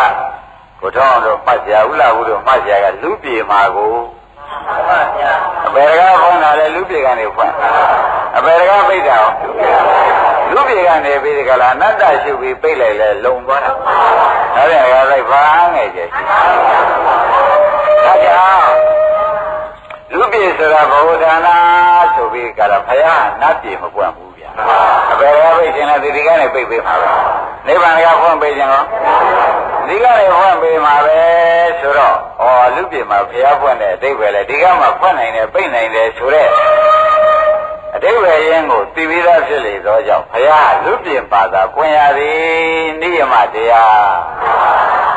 ကိုထောင်းတို့မှတ်ကြဥလာဘူးတို့မှတ်ကြကလူပြေမှာကိုအပေဒကာဖွင့်တာလေလူပြေကနေဖွင့်အပေဒကာပိတ်တာလူပြေကနေပြီးဒီကလာအနတ္တရှုပြီးပိတ်လိုက်လဲလုံသွားတာဒါပြန်ကလိုက်ဘာငယ်ကျဒါကြောင့်လူပြေဆိုတာဘဝဒါနာဆိုပြီးကလာဖယားနတ်ပြေမပွင့်ဘူးဗျာအပေဒကာပိတ်ခြင်းလည်းဒီကနေပိတ်ပေးမှာပဲနိဗ္ဗာန်ကဖွင့်ပေးခြင်းရောဒီကနေ့ဖွင့်ပေးမှာပဲဆိုတော့လူပြေမှာဘုရားဖွင့်တဲ့အဓိပ္ပာယ်လေဒီကမှဖွင့်နိုင်တယ်ပိတ်နိုင်တယ်ဆိုတဲ့အဓိပ္ပာယ်ရင်းကိုသိပြီးသားဖြစ်လေသောကြောင့်ဘုရားလူပြေပါသာပွင့်ရသည်နိယမတရား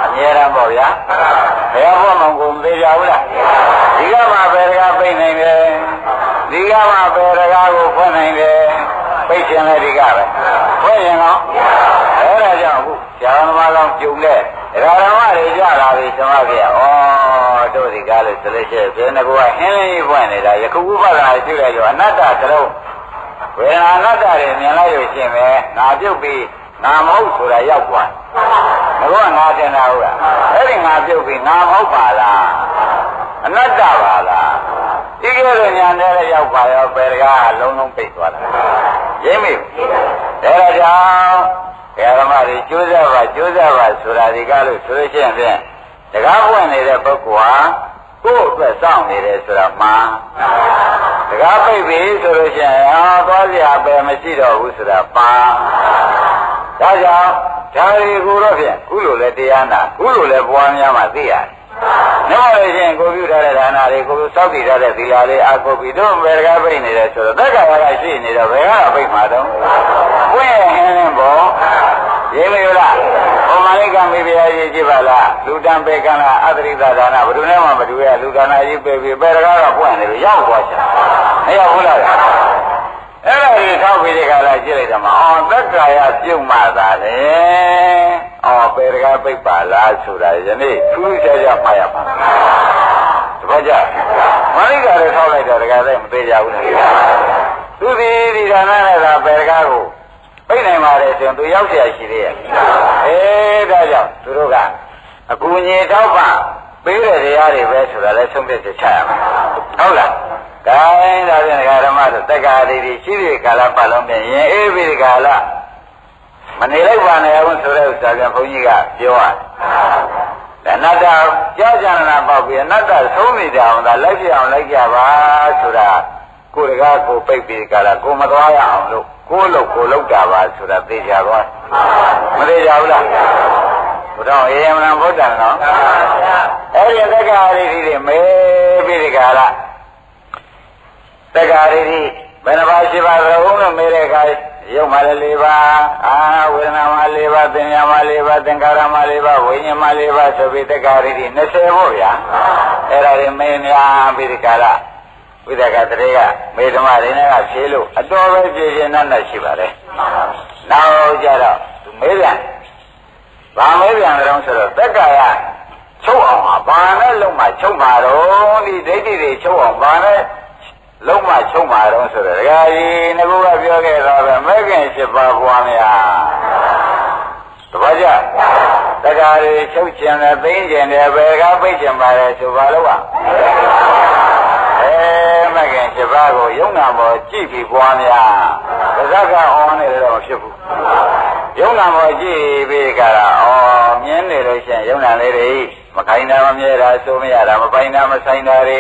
အမြဲတမ်းပေါ့ဗျာဘုရားဖွင့်မှကိုမသိကြဘူးလားဒီကမှဘယ်တကားပိတ်နိုင်တယ်ဒီကမှဘယ်တကားကိုဖွင့်နိုင်တယ်ပိတ်ခြင်းလည်းဒီကပဲဖွင့်ရင်တော့အဲဒါကြောင့်အခုဇာမလောင်ကျုံတဲ့ဒကာဓမ္မတွေကြလာပြီသမဂေတို့ဒီကားလို့ဆိုလို့ရှိရင်ဘယ်နှကူကဟင်းလင်းကြီးပွင့်နေတာယခုဥပဒနာရှိလိုက်တော့အနတ္တသလုံးဝေဒနာအနတ္တတွေမြင်လိုက်လို့ရှိရင်ပဲငါပြုတ်ပြီး ငါမဟုတ်ဆိုတာရောက်သွားတယ်ငါကငါတင်တာဟုတ်လားအဲ့ဒီငါပြုတ်ပြီးငါမဟုတ်ပါလားအနတ္တပါလားဒီကဲညာနဲ့ရောက်ပါရောဘယ်တကားလုံးလုံးပိတ်သွားတာရိမ့်မိဒါကြောင့်ဓမ္မတွေကျိုးစားပါဆိုတာဒီကားလို့ဆိုလို့ရှိရင်ဖြင့်တကားပွင့်နေတဲ့ပုဂ္ဂိုလ်ဟာကိုယ့်အတွက်စောင့်နေတယ်ဆိုတာမှန်တကားပိတ်ပြီဆိုလို့ရှိရင်သွားစရာပဲမရှိတော့ဘူးဆိုတာပါဒါကြောင့်ဒါတွေကိုတော့ဖြင့်ခုလိုလဲတရားနာခုလိုလဲပွားများမှသိရတယ်။နောက်လို့ရှိရင်ကိုပြုထားတဲ့ဒါနာတွေကိုစောင့်တည်ထားတဲ့သီလလေးအကုပြီးတော့ဘယ်တကားပိတ်နေတယ်ဆိုတော့သက်္ကာရကရှိနေတော့ဘယ်ကပိတ်မှာတော့ပွင့်ဟင်းနေပေါ့ရင်းမရလားဘုမာလိကမေဘုရားကြီးကြည့်ပါလားလူတံပေကံလားအတ္တိသဒါနာဘယ်သူနဲ့မှမတူရလူဒါနာကြီးပဲပြီးဘယ်တကားတော့ပွင့်နေပြီရောက်သွားချင်မရောက်ဘူးလားအဲ့ဒါကြီးထောက်ပြီးဒီကလာကြည့်လိုက်တော့မှသက်္ကာရပြုတ်မှသာလေဘယ်တကားပိတ်ပါလားဆိုတာယနေ့ထူးခြားခြားမှတ်ရပါတပည့်ကြမာလိကလည်းထောက်လိုက်တော့တကားလည်းမသေးကြဘူးလေသူဒီဒါနနဲ့သာဘယ်တကားကိုပိတ်နိုင်ပါတယ်ဆိုရင်သူရောက်เสียရှိသေးရဲ့ဒါကြောင့်သူတို့ကအကူအညီထောက်ပံ့ပေးတဲ့တရားတွေပဲဆိုတာလည်းဆုံးဖြတ်ချက်ချရမှာဟုတ်လားဒါရင်ဒါဖြင့်ဓမ္မတို့တက္ကာရီရှိတဲ့ကာလပတ်လုံးပြင်ရင်အေးပြီးဒီကာလမနေလိုက်ပါနဲ့အောင်ဆိုတဲ့ဥစ္စာပြန်ဘုန်းကြီးကပြောရတယ်အနတ္တကြောက်ကြနာပေါက်ပြီးအနတ္တဆုံးနေကြအောင်ဒါလိုက်ပြအောင်လိုက်ကြပါဆိုတာကိုယ်တကားကိုပိတ်ပြီးကာလကိုမသွားရအောင်လို့ကိုယ်လုပ်တာပါဆိုတာသိကြသွားမသိကြဘူးလားဘုရားအေယမလံဗုဒ္ဓံနော်အဲ့ဒီတက္ကာရီတွေမဲပြီးဒီကာလတက္ကာရီဘယ်နှပါးရှိပါသလဲလို့မေးတဲ့အခါရုပ်မှလည်း၄ပါးဝေဒနာမှ၄ပါးသင်ညာမှ၄ပါးသင်္ခါရမှ၄ပါးဝိညာဉ်မှ၄ပါးဆိုပြီးတက္ကာရီ20ပေါ့ဗျာအဲ့ဒါတွေမေးများပြီးဒီကာလဝိသကတရေကမေဓမ္မတွေနဲ့ကဖြေလို့အတော်ပဲဖြေခြင်းနဲ့ရှိပါတယ်နောက်ကြတော့သူမေးပြန်ဗာမေးပြန်တယ်ဆိုတော့တက္ကာရချုပ်အောင်ဘာနဲ့လုံးမှချုပ်မှာတော့ဒီဒိဋ္ဌိတွေချုပ်အောင်ဘာနဲ့လုံးမချုပ်မှာတော့ဆိုတော့ဒကာကြီးငါကပြောခဲ့တော့ပဲမဲခင်7ပါးပွားများတပည့်ကြဒကာကြီးချုပ်ကျင်တယ်သိကျင်တယ်ဘယ်ကပိတ်ကျင်ပါလဲဆိုပါလို့မဲခင်7ပါးကိုယုံနာမောကြည့်ပြီးပွားများပါဇက်ကအောင်းနေတော့မဖြစ်ဘူးယုံနာမောကြည့်ပြီးကြတာမြင်နေလို့ရှိရင်ယုံနာလေးတွေမခိုင်းတာမမြဲတာစိုးမရတာမပိုင်တာမဆိုင်တာတွေ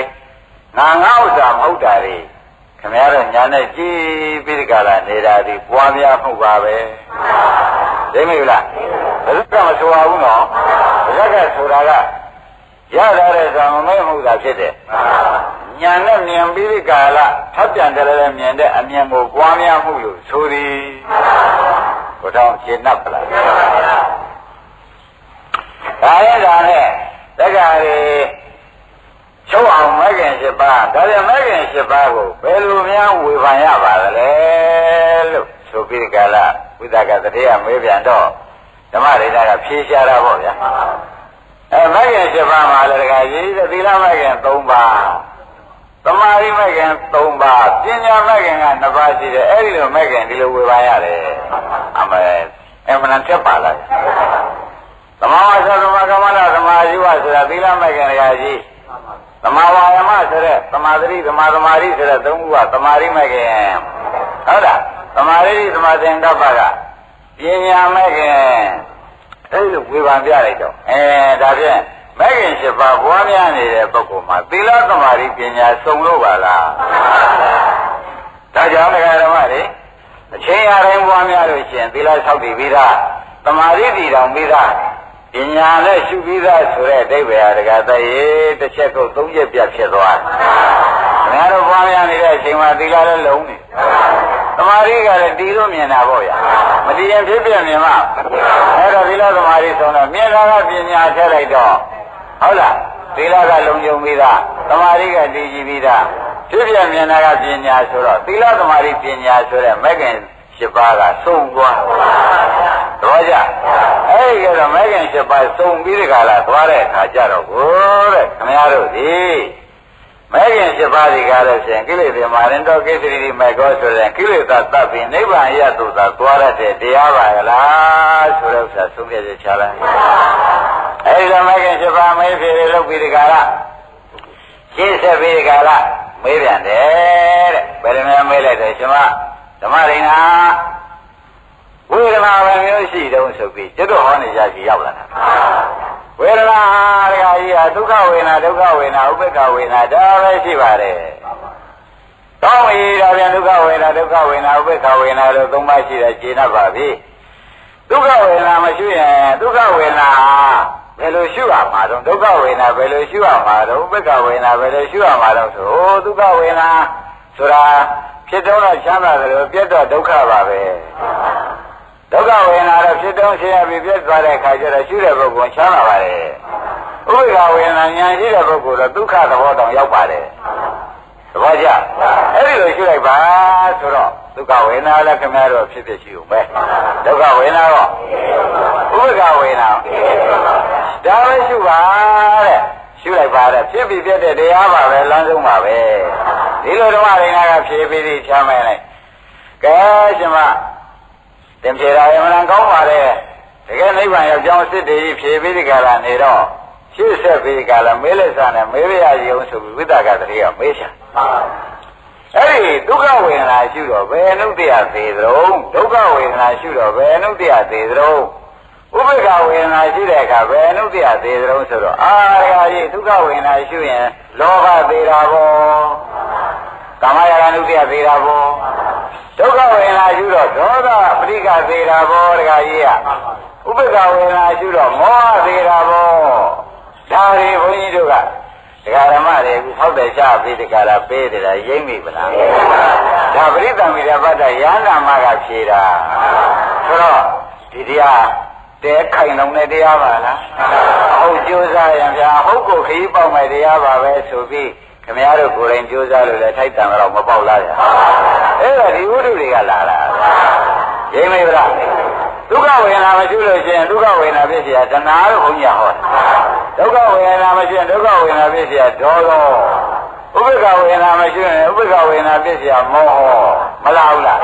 ငါဥစ္စာမဟုတ်တာတွေခင်ဗျားတို့ညာနဲ့ကြည်ပြီးဒီကလာနေတာဒီပွားများမှုပါပဲသိမိလားဘယ်လိုကမဆိုပါဘူးနော်ဘယ်ကဆိုတာကရတာတဲ့ဆိုမမဲမှုတာဖြစ်တယ်ညာနဲ့မြင်ပြီးဒီကလာထပ်ပြန်တယ်လည်းမြင်တဲ့အမြင်ကိုပွားများမှုလို့ဆိုသည်ဘုရားရှင်း납ပလားဒါရဲ့ဒါနဲ့တက္ကရီချုပ်အောင်မဲခင်7ပါးဒါပြန်မဲခင်7ပါးကိုဘယ်လိုများဝေဖန်ရပါသလဲလို့ဆိုပြီးကြလားဝိသကတရေကမေးပြန်တော့ဓမ္မရိဒကဖြေရှားတာပေါ့ဗျာမဲခင်7ပါးမှာလည်းတကယ်ကြီးသီလမဲခင်3ပါးသမာဓိမဲခင်3ပါးပညာမဲခင်က2ပါးရှိတယ်အဲ့ဒီလိုမဲခင်ဒီလိုဝေဖန်ရတယ်အမနတက်ပါလားသမာဝါစာသမာကမ္မနာသမာဓိဝဆိုတာသီလမဲခင်တကယ်ကြီးသမာဝါယမဆိုတဲ့သမာဓိသမာသမာဓိဆိုတဲ့သုံးခုကသမာဓိမဲ့ခင်ဟုတ်လားသမာဓိသမာသင်္ကပ္ပကပညာမဲ့ခင်အဲ့လိုဝေဖန်ပြလိုက်တော့ဒါဖြင့်မဲ့ခင်7ပါးပွားများနေတဲ့ပုဂ္ဂိုလ်မှာသီလသမာဓိပညာစုံလို့ပါလားဒါကြောင့်ဓမ္မတွေအချိန်အတိုင်းပွားများလို့ရှိရင်သီလဆောက်တည်ပြီးသားသမာဓိတည်တော်ပြီးသားပညာနဲ့ရှုပြီးသားဆိုတဲ့အဓိပ္ပာယ်တကတည်းတစ်ချက်ကို3ချက်ပြတ်ဖြစ်သွားတယ်။ခင်ဗျားတို့ပွားများနေတဲ့အချိန်မှာသီလလည်းလုံးနေ။သမာဓိကလည်းတည်လို့မြင်တာပေါ့ဗျာ။မတည်ရင်ဖြစ်ပြမြင်မှာ။အဲ့တော့သီလသမာဓိဆုံးတော့မြင်တာကပညာထည့်လိုက်တော့ဟုတ်လား။သီလကလုံးကျုံပြီးသားသမာဓိကတည်ကြည်ပြီးသားဖြစ်ပြမြင်တာကပညာဆိုတော့သီလသမာဓိပညာဆိုတဲ့မဂ္ဂင်7ပါးကစုံသွားတော့ကြအဲ့ဒီကတော့မဲခင်7ပါးစုံပြီးဒီကလာသွားတဲ့အခါကျတော့ကိုတဲ့ခင်ဗျားတို့ဒီ မဲခင်7ပါးဒီကားလို့ရှိရင်ကိလေသာမာရင်တော့ကိစ္စရီမဲ့ကောဆိုရင်ကိလေသာတပ်ပြီးနိဗ္ဗာန်ရသူသာသွားရတဲ့တရားပါကလားဆိုတော့ဆက်ဆုံးဖြတ်ချက်ချလိုက်အဲဒီတော့မဲခင်7ပါးမဲဖြေလုပ်ပြီးဒီကားလားရှင်းဆက်ပြီးဒီကားလားမေးပြန်တယ်တဲ့ဘယ်လိုများမေးလိုက်တယ်ရှင်မဓမ္မရိနာဝေဒနာပဲမျိုးရှိတုံးဆိုပြီးကျွတ်တော်ဟောနေကြစီရောက်လာတာဝေဒနာတခါကြီးဟာဒုက္ခဝေဒနာဒုက္ခဝေဒနာဥပေက္ခဝေဒနာဒါပဲရှိပါတယ်တောင်းဝေဒါပြန်ဒုက္ခဝေဒနာဒုက္ခဝေဒနာဥပေက္ခဝေဒနာတို့သုံးပါးရှိတဲ့ခြေနှပ်ပါပြီဒုက္ခဝေဒနာမရှိရင်ဒုက္ခဝေဒနာဘယ်လိုရှုရမှာတော့ဒုက္ခဝေဒနာဘယ်လိုရှုရမှာတော့ဥပေက္ခဝေဒနာဘယ်လိုရှုရမှာတော့ဆိုဒုက္ခဝေဒနာဆိုတာဖြစ်တော့ချမ်းသာတယ်လို့ပြတ်တော့ဒုက္ခပါပဲဒုက္ခဝေဒနာတော့ဖြစ်တော့ဆင်းရဲပြီးပြတ်သွားတဲ့အခါကျတော့ရှုတဲ့ပုဂ္ဂိုလ်ချမ်းသာပါတယ်ဥပေက္ခဝေဒနာဉာဏ်ရှိတဲ့ပုဂ္ဂိုလ်တော့ဒုက္ခသဘောတောင်ရောက်ပါတယ်သဘောကျအဲ့ဒီလိုရှုလိုက်ပါဆိုတော့ဒုက္ခဝေဒနာလည်းခင်ဗျားတို့ဖြစ်ဖြစ်ရှိဦးမယ်ဒုက္ခဝေဒနာတော့ဥပေက္ခဝေဒနာဒါပဲရှုပါတဲ့ရှုလိုက်ပါတဲ့ဖြစ်ပြီးပြတ်တဲ့တရားပါပဲလမ်းဆုံးပါပဲဒီလိုဓမ္မရိနာကဖြေပြီးချမ်းမယ်လိုက်ကဲရှင်မတင်ဖြေတာအမှန်ကောင်းပါလေတကယ်နိဗ္ဗာန်ရောက်ကြောင်းစစ်တည်ဖြေပြီးဒီကလာနေတော့ရှင်းဆက်ပြီးဒီကလာမေးလက်စားနဲ့မေးရရုံဆိုပြီးဝိသကတည်းကမေးချင်အဲ့ဒီဒုက္ခဝေဒနာရှုတော့ဘယ်နုတ္တရသေးသလုံးဒုက္ခဝေဒနာရှုတော့ဘယ်နုတ္တရသေးသလုံးဥပေက္ခဝေဒနာရှိတဲ့အခါဘယ်နုတ္တရသေးသလုံးဆိုတော့အာရကြီးဒုက္ခဝေဒနာရှုရင်လောဘသေးတာပေါ့ကာမရာဂနုတ္တရသေးတာပေါ့ဒုက္ခဝေဒနာရှုတော့ဒေါသပရိက္ခသေးတာပေါ့တခါကြီးကဥပေက္ခဝေဒနာရှုတော့မောဟသေးတာပေါ့ဒါတွေဘုန်းကြီးတို့ကဒကာဓမ္မတွေအခုထောက်တယ်ချပြီးဒီကရာပေးတယ်လားရိမ့်မိပလားဒါပရိသမိရပတ္တယန္တာမကဖြေတာဆိုတော့ဒီတရားတဲခိုင်လုံးတဲ့တရားပါလားအဟုတ်ကြိုးစားရင်ဗျာဟုတ်ကိုခရီးပေါက်မဲ့တရားပါပဲဆိုပြီးခင်ဗျားတို့ကိုယ်တိုင်ကြိုးစားလို့လည်းထိုက်တန်တော့မပေါက်လားဗျာအဲ့ဒါဒီဝိတုတွေကလာတာရိမ့်မိပလားဒုက္ခဝေဒနာမရှိလို့ရှိရင်ဒုက္ခဝေဒနာဖြစ်เสียတဏှာလို့ဘုန်းကြီးဟောဒုက္ခဝေဒနာမရှိရင်ဒုက္ခဝေဒနာဖြစ်เสียဒေါသဥပေက္ခဝေဒနာမရှိရင်ဥပေက္ခဝေဒနာဖြစ်เสียမောဟမလားဘူးလား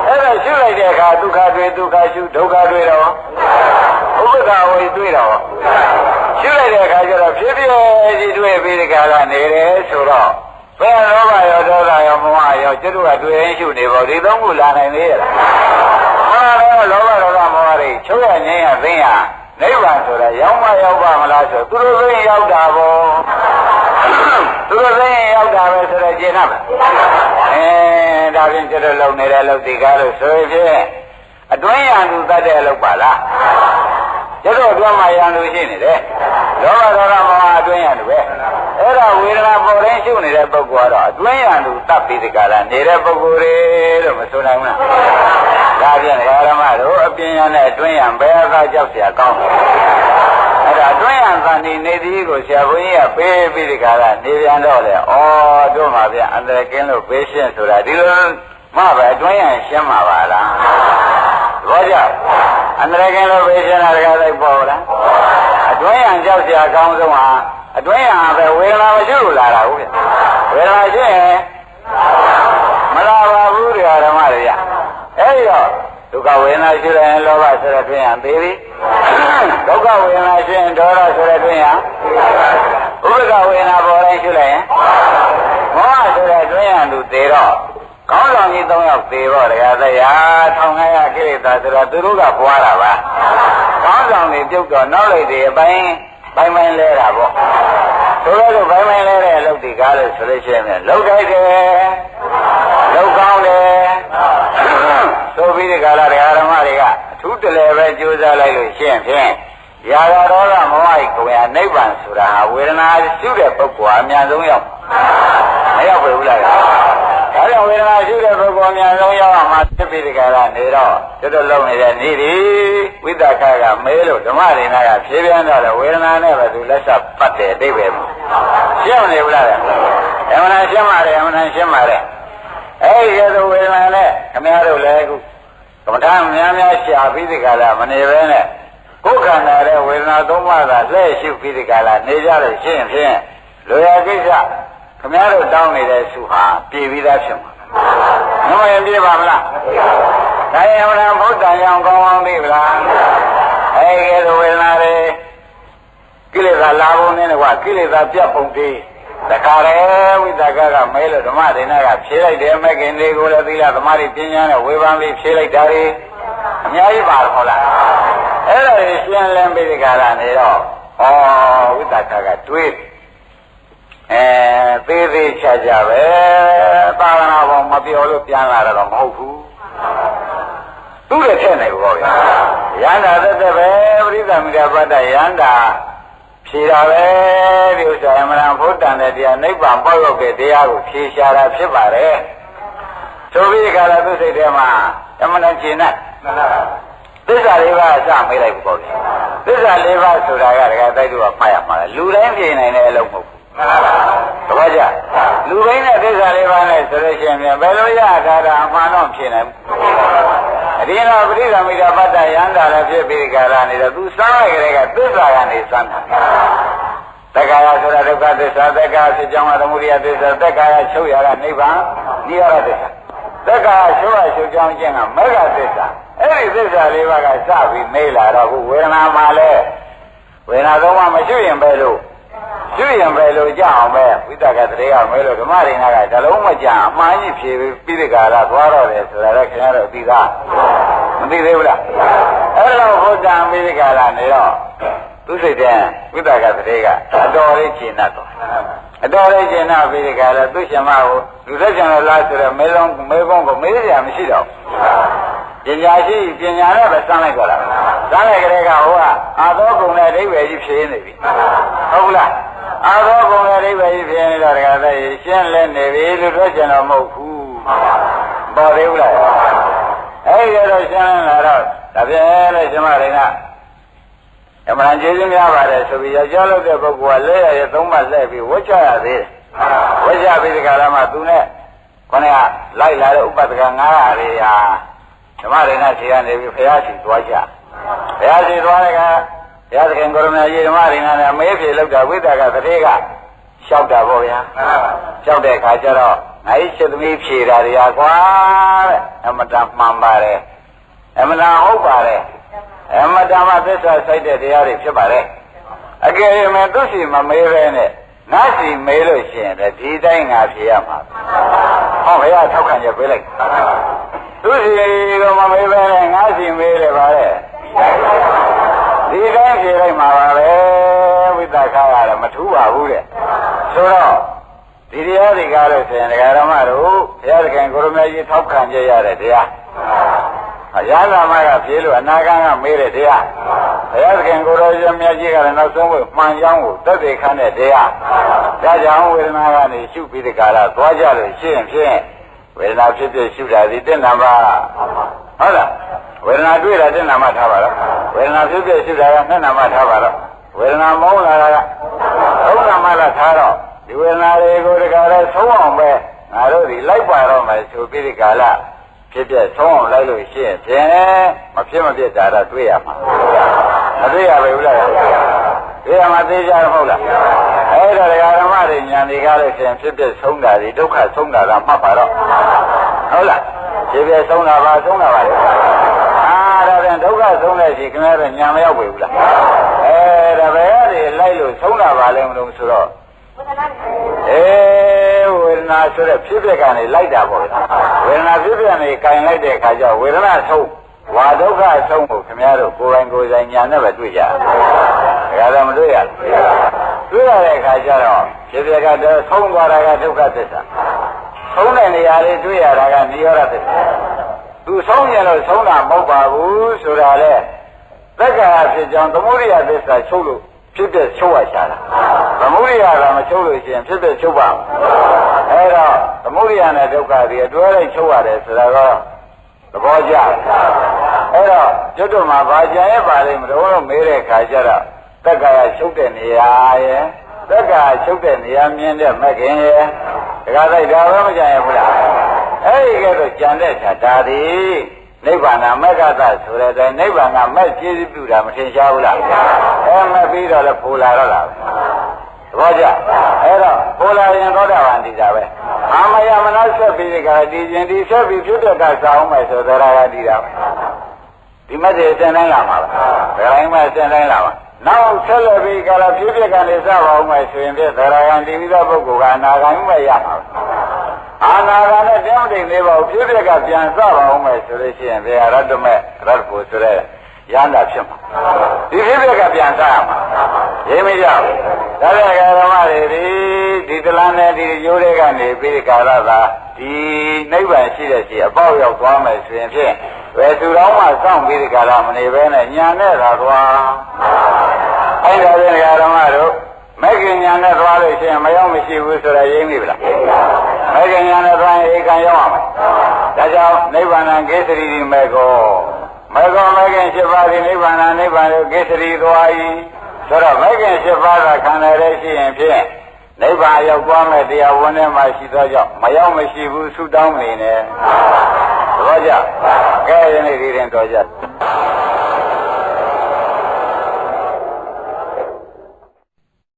အဲ့ဒါရှုလိုက်တဲ့အခါဒုက္ခတွေဒုက္ခရှုဒုက္ခတွေတော့ဥပေက္ခဝေတွေ့တော့ရှုလိုက်တဲ့အခါကျတော့ဖြစ်ဖြစ်ကြီးတွေ့ပြီးဒီကလာနေတယ်ဆိုတော့ဘယ်လောဘရောဒေါသရောမောဟရောကျွတ်တို့ကတွေ့ရင်ရှုနေပေါ့ဒီသုံးခုလာနိုင်သေးရဲ့လားလောဘဒေါသမောဟတွေချုပ်ရငြိမ်းရသိရနိဗ္ဗာန်ဆိုတာရောက်မှရောက်ပါမလားဆိုသူတို့သိရင်ရောက်တာပေါ့သူတို့သိရင်ရောက်တာပဲဆိုတော့ကျေနပ်ပါဒါဖြင့်ကျွတ်တို့လုံနေတဲ့အလုပ်ဒီကားလို့ဆိုရင်အတွင်းရန်သူတတ်တဲ့အလုပ်ပါလားကျွတ်တို့အတွင်းမှာရန်သူရှိနေတယ်လောဘဒေါသမောဟအတွင်းရန်သူပဲအဲ့ဒါဝေဒနာပေါ်တိုင်းရှုနေတဲ့ပုဂ္ဂိုလ်ကတော့အတွင်းရန်သူတတ်ပြီးဒီကားလားနေတဲ့ပုဂ္ဂိုလ်တွေလို့မဆိုနိုင်ဘူးလားဒါဖြင့်ဓမ္မတို့အပြင်ရန်နဲ့အတွင်းရန်ဘယ်အခါကြောက်เสียကောင်းအဲ့ဒါအတွင်းရန်သံဒီနေသည်ကိုဆရာဘုန်းကြီးကပေးပြီးဒီကားလားနေပြန်တော့လေဩတို့မှာဗျအန္တရာယ်ကင်းလို့ပေးရှင်းဆိုတာဒီလိုမှပဲအတွင်းရန်ရှင်းမှာပါလားသဘောကျအန္တရာယ်ကင်းလို့ပေးရှင်းတာတကားလိုက်ပေါ့လားအတွင်းရန်ကြောက်เสียကောင်းဆုံးဟာအတွင်းရန်ပဲဝေဒနာမရှိလို့လာတာဟုတ်ဗျဝေဒနာရှိရင်မလာပါဘူးဓမ္မတွေအဲ့ဒီတော့ဒုက္ခဝေဒနာရှိရင်လောဘဆိုတဲ့တွင်ရသေးပြီဒုက္ခဝေဒနာရှိရင်ဒေါသဆိုတဲ့တွင်ရဥပ္ပခဝေဒနာပေါ်တိုင်းရှိလိုက်ရင်မောဟဆိုတဲ့တွင်ရသူသေးတော့ကောင်းဆောင်ကြီး၃ယောက်သေးတော့တရားတရား1500ကိလေသာဆိုတော့သူတို့ကပွားတာပါကောင်းဆောင်တွေပြုတ်တော့နောက်လိုက်တွေအပိုင်းပိုင်းလဲတာပေါ့ဆိုတော့ပိုင်းပိုင်းလဲတဲ့အလုပ်တွေကားလို့ဆိုလို့ရှိရင်လောက်တိုက်တယ်လောက်ကောင်းတယ်ဆိုပြီးဒီကာလတရားဓမ္မတွေကအထူးတလဲပဲကြိုးစားလိုက်လို့ရှင်းဖြင့်ရာဂဒေါသမောဟိကိုယ်ရနိဗ္ဗာန်ဆိုတာဟာဝေဒနာရှုတဲ့ပုဂ္ဂိုလ်အများဆုံးရောက်မရောက်ဘူးလားဒါကြောင့်ဝေဒနာရှုတဲ့ပုဂ္ဂိုလ်အများဆုံးရောက်အောင်မှသိပြီးဒီကာလနေတော့တို့လုံးနေတဲ့နေ့ဒီဝိသကကမဲလို့ဓမ္မရိနာကဖြေပြန်တော့ဝေဒနာနဲ့ပဲသူလက်ဆက်ပတ်တယ်အတိတ်ပဲရှင်းနေဘူးလားအမှန်ရှင်းပါတယ်အမှန်ရှင်းပါတယ်အဲ့ဒီလိုဝေဒနာနဲ့ခင်ဗျားတို့လည်းအခုကမ္မထာများများရှာပြီးဒီကလာမနေပဲနဲ့ကိုယ်ခန္ဓာရဲ့ဝေဒနာသုံးပါးသာလက်ရှုပြီးဒီကလာနေကြလို့ရှင်းဖြင့်လိုရာကိစ္စ ခမရတို့တောင်းနေတဲ့စုဟာပြေပြီးသားဖြစ်မှာမမရင်ပြေပါမလားဒါရင်အမှန်ဘုဒ္ဓံရောင်ကောင်းကောင်းသိဗလားအဲ့ဒီလိုဝေဒနာတွေကိလေသာလာပုံနဲ့ကွာကိလေသာပြတ်ပုံသေးတခါလေဝိသကကမဲလို့ဓမ္မဒေနကဖြေလိုက်တယ်မဲ့ခင်တွေကိုလည်းသီလသမာဓိပညာနဲ့ဝေဖန်ပြီးဖြေလိုက်တာတွေအများကြီးပါဟုတ်လားအဲ့ဒါကိုရှင်းလင်းပြီးဒီကရနေတော့ဩဝိသကကတွေးသေးသေးချာချာပဲသာသနာပေါ်မပြောလို့ပြန်လာတော့မဟုတ်ဘူးသူ့ရဲ့ထက်နေဘောဗျာရန္တာသက်သက်ပဲပရိသမီရပတ္တရန္တာဖြေတာပဲဒီဥစ္စာအမှန်ဘုဒ္ဓံတဲ့တရားနိဗ္ဗာန်ပေါက်ရောက်တဲ့တရားကိုဖြေရှားတာဖြစ်ပါတယ်ဆိုပြီးခါလာသူစိတ်ထဲမှာအမှန်ကျင်တဲ့သစ္စာလေးပါးအစမေးလိုက်ဘူးပေါ့ဗျာသစ္စာလေးပါးဆိုတာကတကယ်တိုက်တူကမှတ်ရမှာလူတိုင်းပြင်နိုင်တဲ့အလုပ်မဟုတ်ဘူးတပည့်ကြလူတိုင်းနဲ့သစ္စာလေးပါးနဲ့ဆိုလို့ရှိရင်ဘယ်လိုရတာအမှန်တော့ဖြစ်နိုင်အဒီတော့ပရိသမီရပတ္တယန္တာလည်းဖြစ်ပြီးကြတာနေတော့သူစမ်းလိုက်ကြတဲ့ကသစ္စာကနေစမ်းတာတက္ကာယဆိုတာဒုက္ခသစ္စာတက္ကာဖြစ်ကြောင်းကသမုဒိယသစ္စာတက္ကာယချုပ်ရတာနိဗ္ဗာန်နိရောဓသစ္စာတက္ကာယချုပ်ရချုပ်ကြောင်းခြင်းကမေဃသစ္စာအဲ့ဒီသစ္စာလေးပါးကစပြီးမေးလာတော့ခုဝေဒနာမှာလဲဝေဒနာသုံးပါးမရှိရင်ပဲလို့ကျွရင်ပဲလို့ကြအောင်ပဲဝိသကတရေကမဲလို့ဓမ္မရိနာကဓလုံးမကြအမှားကြီးဖြေပြီးဒီကရာသွားတော့တယ်ဆိုတာလည်းခင်ဗျားတို့သိသားမသိသေးဘူးလားအဲ့လိုဟောတာပြီးဒီကရာနေတော့သူစိတ်တဲ့ဝိသကတရေကအတော်လေးကျင်တတ်တော့အတော်လေးကျင်တတ်ပြီးဒီကရာသူရှင်မကိုလူသက်ရှင်လို့လားဆိုတော့မဲလုံးမဲကုန်းကိုမေးစရာမရှိတော့ပညာရှိပညာနဲ့ပဲစမ်းလိုက်ကြတာစမ်းလိုက်ကြတဲ့ကဟိုကအာသောကုံနဲ့အဓိပ္ပာယ်ကြီးဖြေနေပြီဟုတ်လားအာသောကုံနဲ့အဓိပ္ပာယ်ကြီးဖြေနေတော့တခါတည်းရှင်းလဲနေပြီလို့ပြောချင်တော့မဟုတ်ဘူးပေါ်သေးဘူးလားအဲ့ဒီတော့ရှင်းလာတော့ဒါဖြင့်လေရှင်မရိနာအမှန်ကျေးဇူးများပါတယ်ဆိုပြီးကြောက်လို့တဲ့ပုဂ္ဂိုလ်ကလဲရသုံးမှလှည့်ပြီးဝှက်ချရသေးတယ်ဝှက်ချပြီးဒီကရမှာသူနဲ့ခေါင်းကလိုက်လာတဲ့ဥပဒက900တွေဟာဓမ္မရိနာခြေကနေပြီးဘုရားရှိသွားကြဘုရားရှိသွားတဲ့ကဘုရားသခင်ကိုရမကြီးဓမ္မရိနာနဲ့အမေးဖြေလောက်တာဝိသကသတိကလျှောက်တာပေါ့ဗျာလျှောက်တဲ့အခါကျတော့ငါ့ရှိသမီးဖြေတာတွေဟာကွာတဲ့အမတန်မှန်ပါတယ်အမတန်ဟုတ်ပါတယ်အမတန်မှသစ္စာစိုက်တဲ့တရားတွေဖြစ်ပါတယ်အကယ်၍သူရှိမမေးပဲနဲ့ငါစီမေးလို့ရှိရင်ဒီတိုင်းငါဖြေရမှာဟောဘုရားထောက်ခံချက်ပေးလိုက်သူစီတော့မမေးပဲနဲ့ငါစီမေးတယ်ပါလေဒီတိုင်းဖြေလိုက်မှာပါပဲဝိသကရတယ်မထူးပါဘူးတဲ့ဆိုတော့ဒီတရားတွေကားလို့ဆိုရင်ဒကာရမတို့ဘုရားသခင်ကိုရမကြီးထောက်ခံကြရတဲ့တရားအရာသာမကဖြေလို့အနာဂံကမေးတဲ့တရားဘုရားသခင်ကိုရမကြီးကလည်းနောက်ဆုံးကိုမှန်ကြောင်းကိုသက်သေခံတဲ့တရားဒါကြောင့်ဝေဒနာကနေရှုပြီးဒီကာလသွားကြလို့ရှင်းဖြင့်ဝေဒနာဖြစ်ဖြစ်ရှုတာဒီတက်နာပါဟုတ်လားဝေဒနာတွေ့တာတက်နာမှထားပါတော့ဝေဒနာဖြစ်ဖြစ်ရှုတာကနှစ်နာမှထားပါတော့ဝေဒနာမောင်းလာတာကသုံးနာမှလာထားတော့ဒီဝေဒနာတွေကိုတခါတော့ဆုံးအောင်ပဲငါတို့ဒီလိုက်ပါတော့မယ်ဆိုပြီးဒီကာလဖြစ်ဖြစ်ဆုံးအောင်လိုက်လို့ရှိရင်ဖြင့်မဖြစ်မဖြစ်တာတော့တွေ့ရမှာမတွေ့ရဘူးလားတွေ့ရမှာသိကြမဟုတ်လားအဲ့ဒါဒကာဓမ္မတွေဉာဏ်တွေကလည်းရှင်ဖြစ်ဖြစ်ဆုံးတာဒီဒုက္ခဆုံးတာကမှတ်ပါတော့ဟုတ်လားဖြစ်ဖြစ်ဆုံးတာပါဆုံးတာပါလေဒါပြန်ဒုက္ခဆုံးတဲ့ရှိခင်ဗျားတို့ညာမရောက်ပြီဘူးလားဒါပဲတွေလိုက်လို့ဆုံးတာပါလဲမလို့ဆိုတော့ဝေဒနာဆိုတဲ့ဖြစ်ဖြစ်ကနေလိုက်တာပေါ့ဝေဒနာဖြစ်ဖြစ်ကနေကင်လိုက်တဲ့အခါကျဝေဒနာဆုံးဝါဒုက္ခဆုံးကိုခင်ဗျားတို့ကိုယ်ပိုင်ကိုယ်ဆိုင်ညာနဲ့ပဲတွေ့ကြတယ်ဒါကလည်းမတွေ့ရဘူးတွေ့ရတဲ့အခါကျတော့ဖြစ်ဖြစ်ကတော့ဆုံးသွားတာကဒုက္ခသစ္စာဆုံးတဲ့နေရာလေးတွေ့ရတာကနိရောဓသစ္စာသူဆုံးရင်လို့ဆုံးတာမဟုတ်ပါဘူးဆိုတာလေသက္ကာဖြစ်ကြောင်းသမုဒိယသစ္စာချုပ်လို့ဖြစ်တဲ့ချုပ်ရချတာသမုဒိယကမချုပ်လို့ရှိရင်ဖြစ်တဲ့ချုပ်ပါအဲ့တော့သမုဒိယနဲ့ဒုက္ခတွေအတွဲလိုက်ချုပ်ရတယ်ဆိုတာကသဘောကျအဲ့တော့ကျွတ်တို့မှာဘာကြံရပါလိမ့်မလို့မေးတဲ့ခါကျတော့သက္ကာချုပ်တဲ့နေရာရဲ့သက္ကာချုပ်တဲ့နေရာမြင်တဲ့မခင်ရဲ့ဒါကဒါပဲမကြံရဘူးလားအဲ့ဒီကဲတော့ကြံတဲ့ခြားဒါဒီနိဗ္ဗာန်မက္ခသဆိုတဲ့တိုင်နိဗ္ဗာန်ကမဲ့ကျေးဇူးပြုတာမထင်ရှားဘူးလားအဲမဲ့ပြီးတော့လည်းပူလာတော့လား ဘောကြအဲ့တော့ပေါ်လာရင်သောတာပန်တည်တာပဲအာမယမနာဆက်ပြီးကတည်ခြင်းဒီဆက်ပြီးဖြစ်တဲ့ကစားအောင်မယ်ဆိုသရဂတည်တာပဲဒီမတ်တွေအစဉ်တိုင်းလာမှာပဲဘယ်တိုင်းမှအစဉ်တိုင်းလာမှာနောက်ဆက်လက်ပြီးကလာဖြစ်ဖြစ်ကနေစပါအောင်မယ်ဆိုရင်ပြသရဂံတည်ပြီးသောပုဂ္ဂိုလ်ကအနာဂံမှရမှာအာနာဂံနဲ့တောင်းတိမ်လေးပါဖြစ်ဖြစ်ကပြန်စပါအောင်မယ်ဆိုလို့ရှိရင်ဘယ်ရတ္တမဲ့ရတ္တကိုဆိုတဲ့ရဟန္တာဖြစ်မှာဒီဖြစ်ဖြစ်ကပြန်စရမှာရေးမကြဘူးဒါလည်းဓမ္မတွေဒီတလန်းနဲ့ဒီရိုးတွေကနေပြီးကာရသာဒီနိဗ္ဗာန်ရှိတဲ့ရှိအပေါက်ရောက်သွားမယ်ဆိုရင်ဖြင့်ဘယ်သူတော်မှစောင့်ပြီးကာရမနေဘဲနဲ့ညာနဲ့သာသွားအဲ့ဒါလည်းဓမ္မတို့မဂ္ဂင်ညာနဲ့သွားလို့ရှိရင်မရောက်မရှိဘူးဆိုတော့ရေးမိဗလားမဂ္ဂင်ညာနဲ့သွားရင်ဧကံရောက်အောင်ဒါကြောင့်နိဗ္ဗာန်ကိစ္စရီမေကောမေကောမဂ္ဂင်7ပါးဒီနိဗ္ဗာန်နိဗ္ဗာန်ကိုကိစ္စရီသွား၏ဆိုတော့မဂ္ဂင်7ပါးကခန္ဓာရဲရှိရင်ဖြင့်နိဗ္ဗာန်ရောက်သွားမဲ့တရားဝန်ထဲမှာရှိသောကြောင့်မရောက်မရှိဘူးဆုတောင်းနေတယ်သဘောကျကဲယနေ့ဒီရင်တော်ကြ